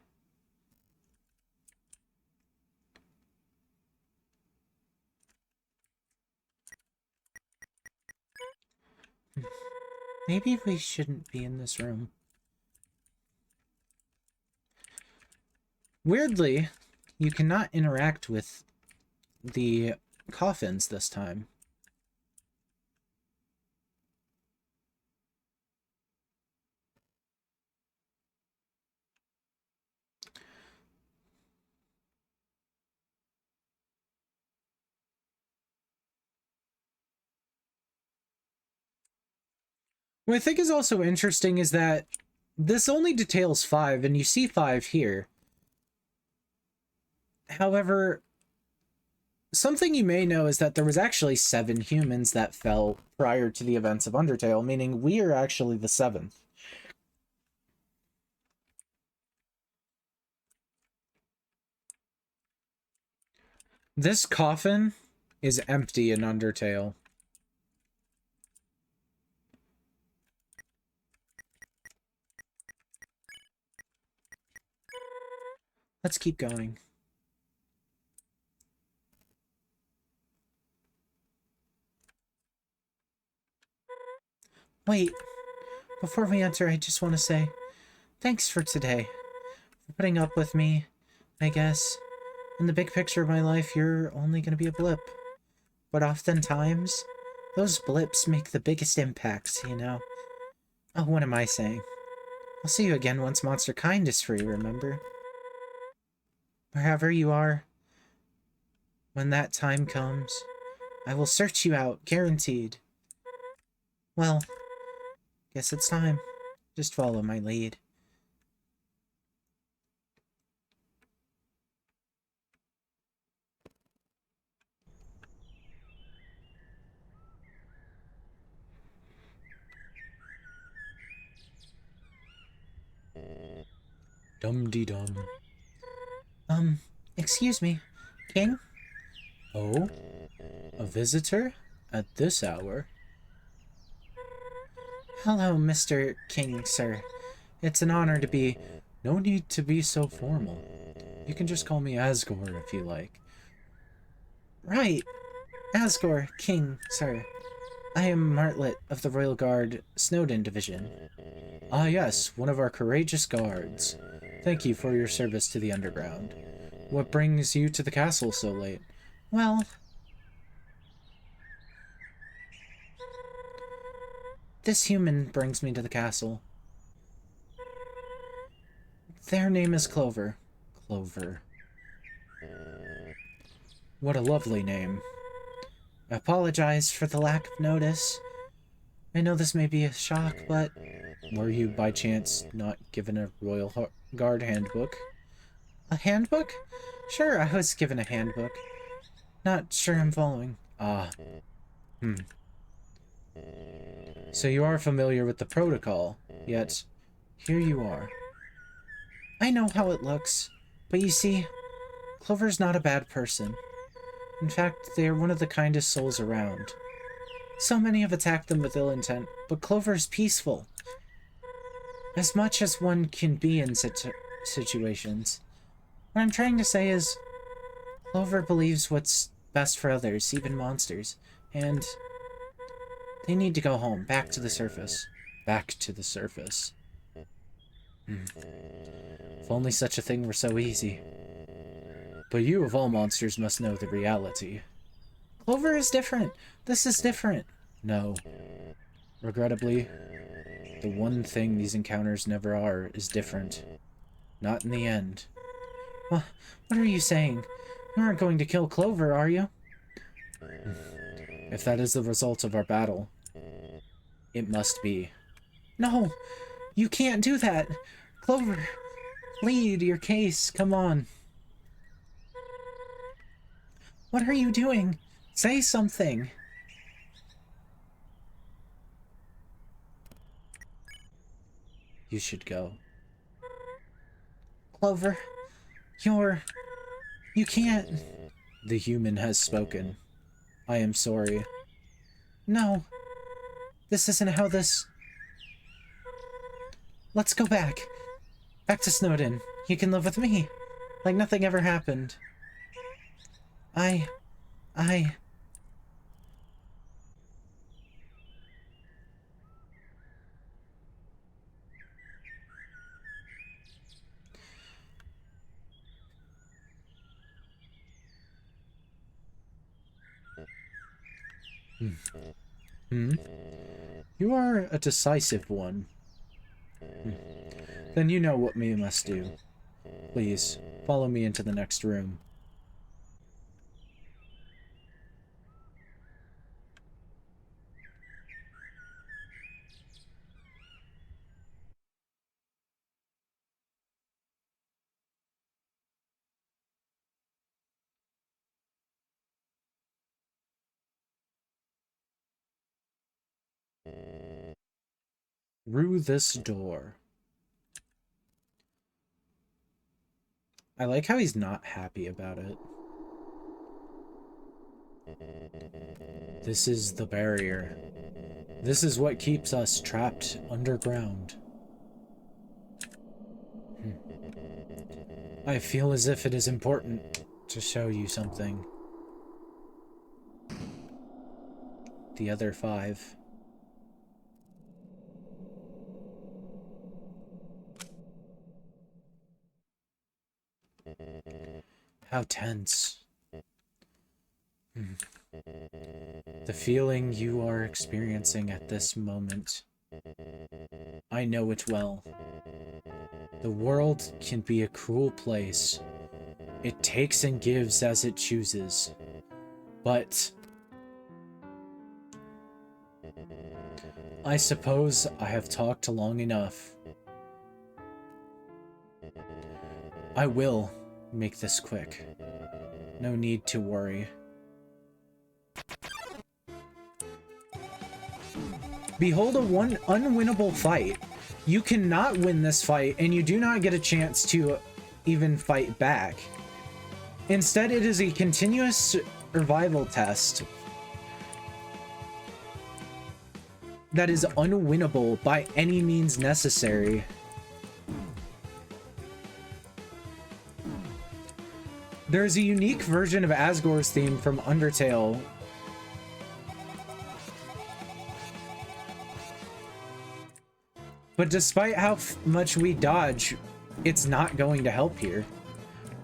Maybe we shouldn't be in this room. Weirdly, you cannot interact with the coffins this time. What I think is also interesting is that this only details 5, and you see 5 here. However, something you may know is that there was actually 7 humans that fell prior to the events of Undertale, meaning we are actually the 7th. This coffin is empty in Undertale. Let's keep going. Wait, before we enter, I just want to say thanks for today, for putting up with me, I guess. In the big picture of my life, you're only going to be a blip. But oftentimes, those blips make the biggest impacts, you know? Oh, what am I saying? I'll see you again once Monster Kind is free, remember? Wherever you are, when that time comes, I will search you out, guaranteed. Well, guess it's time. Just follow my lead. Dum-de-dum. Excuse me, King? Oh? A visitor? At this hour? Hello, Mr. King, sir. It's an honor to be... No need to be so formal. You can just call me Asgore if you like. Right. Asgore, King, sir. I am Martlet of the Royal Guard Snowdin Division. Ah yes, one of our courageous guards. Thank you for your service to the underground. What brings you to the castle so late? Well... This human brings me to the castle. Their name is Clover. Clover. What a lovely name. I apologize for the lack of notice. I know this may be a shock, but... Were you, by chance, not given a Royal Guard handbook? A handbook? Sure, I was given a handbook. Not sure I'm following. Ah. So you are familiar with the protocol, yet here you are. I know how it looks, but you see, Clover's not a bad person. In fact, they are one of the kindest souls around. So many have attacked them with ill intent, but Clover is peaceful. As much as one can be in such situations. What I'm trying to say is, Clover believes what's best for others, even monsters, and they need to go home, back to the surface. Back to the surface. If only such a thing were so easy. But you of all monsters must know the reality. Clover is different. This is different. No. Regrettably, the one thing these encounters never are is different. Not in the end. What are you saying? You aren't going to kill Clover, are you? If that is the result of our battle, it must be. No! You can't do that! Clover, plead your case, come on. What are you doing? Say something! You should go. Clover, you can't... The human has spoken. I am sorry. No. This isn't how this... Let's go back. Back to Snowdin. You can live with me. Like nothing ever happened. I... Hmm? You are a decisive one. Then you know what we must do. Please, follow me into the next room. Through this door. I like how he's not happy about it. This is the barrier. This is what keeps us trapped underground. I feel as if it is important to show you something. The other 5. How tense. The feeling you are experiencing at this moment. I know it well. The world can be a cruel place. It takes and gives as it chooses. But I suppose I have talked long enough. I will make this quick. No need to worry. Behold a unwinnable fight. You cannot win this fight, and you do not get a chance to even fight back. Instead, it is a continuous survival test that is unwinnable by any means necessary. There is a unique version of Asgore's theme from Undertale. But despite how much we dodge, it's not going to help here.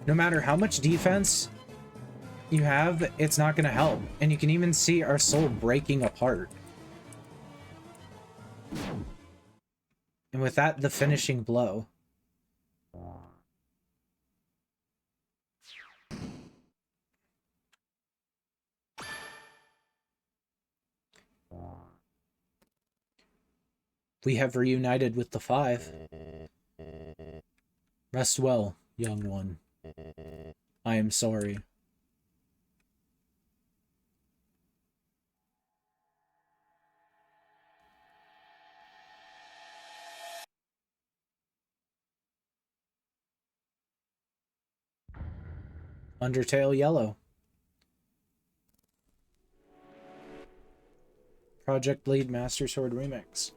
No matter how much defense you have, it's not going to help. And you can even see our soul breaking apart. And with that, the finishing blow. We have reunited with the 5. Rest well, young one. I am sorry. Undertale Yellow. Project Blade Master Sword Remix.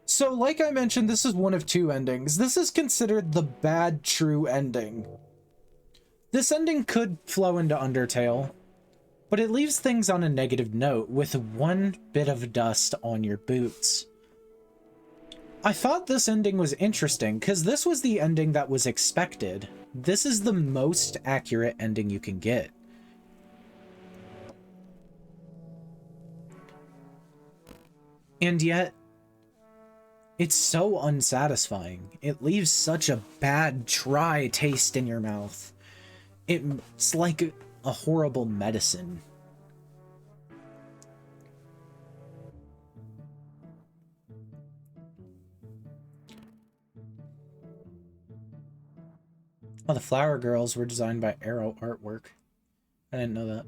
So, like I mentioned, this is one of 2 endings. This is considered the bad true ending. This ending could flow into Undertale, but it leaves things on a negative note with 1 bit of dust on your boots. I thought this ending was interesting because this was the ending that was expected. This is the most accurate ending you can get. And yet, it's so unsatisfying. It leaves such a bad, dry taste in your mouth. It's like a horrible medicine. Oh, the flower girls were designed by Arrow Artwork. I didn't know that.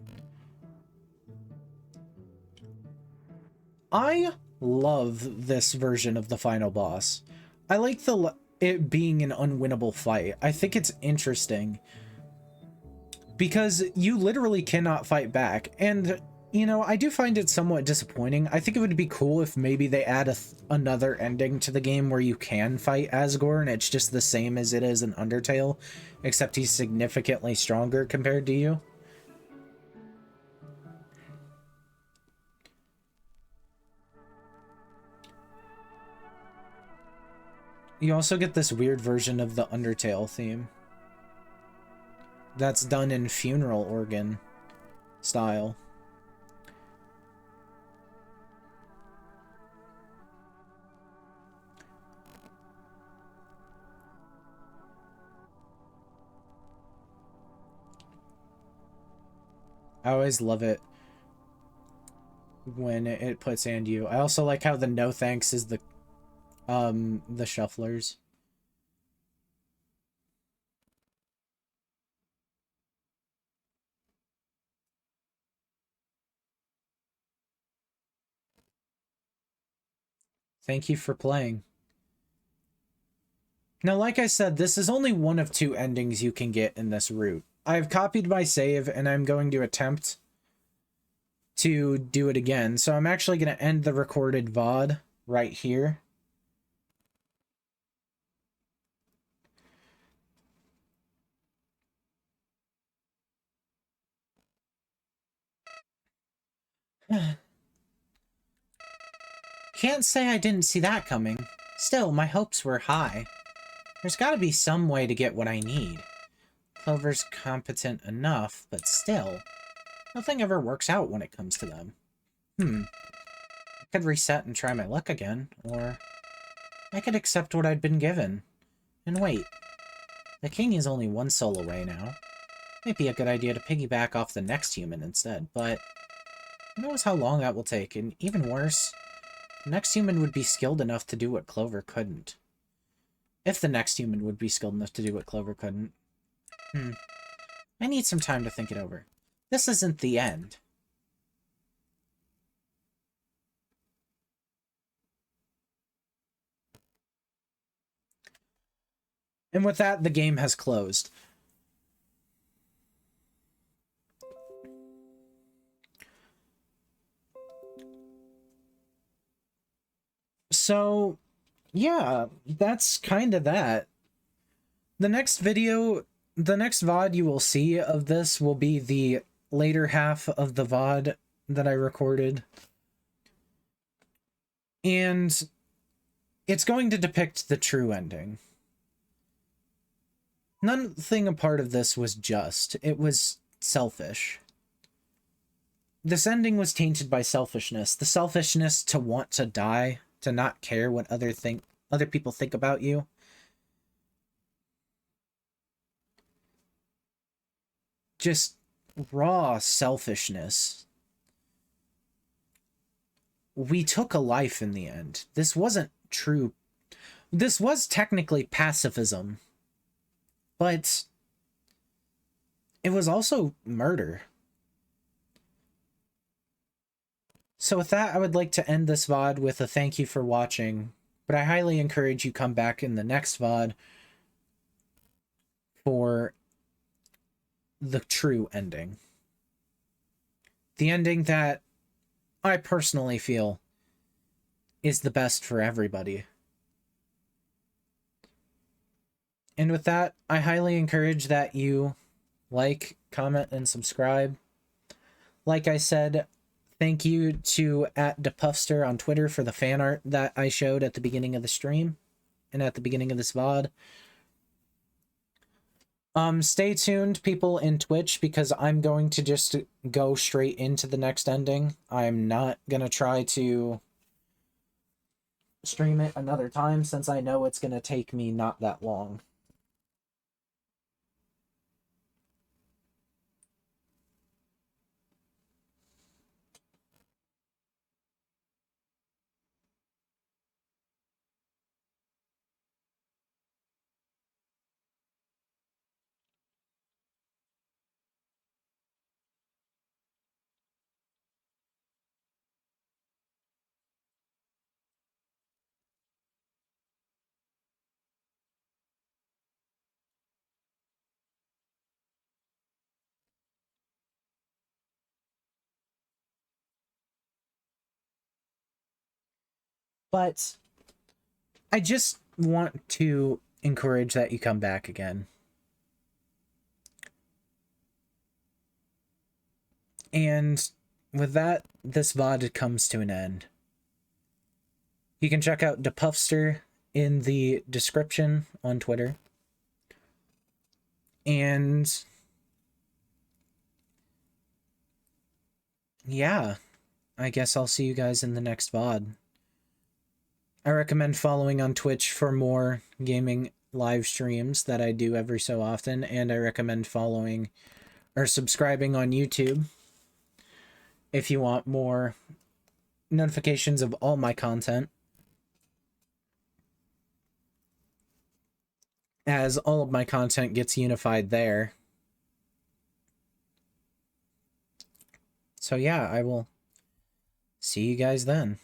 I love this version of the final boss. I like it being an unwinnable fight. I think it's interesting because you literally cannot fight back. And, you know, I do find it somewhat disappointing. I think it would be cool if maybe they add another ending to the game where you can fight Asgore and it's just the same as it is in Undertale, except he's significantly stronger compared to you. You also get this weird version of the Undertale theme that's done in funeral organ style. I always love it when it puts "and you." I also like how the no thanks is the shufflers. Thank you for playing. Now, like I said, this is only one of 2 endings you can get in this route. I've copied my save and I'm going to attempt to do it again. So I'm actually going to end the recorded VOD right here. Can't say I didn't see that coming. Still, my hopes were high. There's gotta be some way to get what I need. Clover's competent enough, but still, nothing ever works out when it comes to them. I could reset and try my luck again, or I could accept what I'd been given. And wait, the king is only one soul away now. Might be a good idea to piggyback off the next human instead, but who knows how long that will take, and even worse, the next human would be skilled enough to do what Clover couldn't. If the next human would be skilled enough to do what Clover couldn't. I need some time to think it over. This isn't the end. And with that, the game has closed. So, yeah, that's kind of that. The next video, the next VOD you will see of this will be the later half of the VOD that I recorded. And it's going to depict the true ending. Nothing a part of this was just. It was selfish. This ending was tainted by selfishness. The selfishness to want to die, to not care what other people think about you. Just raw selfishness. We took a life in the end. This wasn't true. This was technically pacifism, but it was also murder. So with that, I would like to end this VOD with a thank you for watching, but I highly encourage you come back in the next VOD for the true ending. The ending that I personally feel is the best for everybody. And with that, I highly encourage that you like, comment, and subscribe. Like I said, thank you to @DePuffster on Twitter for the fan art that I showed at the beginning of the stream and at the beginning of this VOD. Stay tuned, people in Twitch, because I'm going to just go straight into the next ending. I'm not gonna try to stream it another time, since I know it's gonna take me not that long. But I just want to encourage that you come back again. And with that, this VOD comes to an end. You can check out DePuffster in the description on Twitter. And yeah, I guess I'll see you guys in the next VOD. I recommend following on Twitch for more gaming live streams that I do every so often, and I recommend following or subscribing on YouTube if you want more notifications of all my content, as all of my content gets unified there. So yeah, I will see you guys then.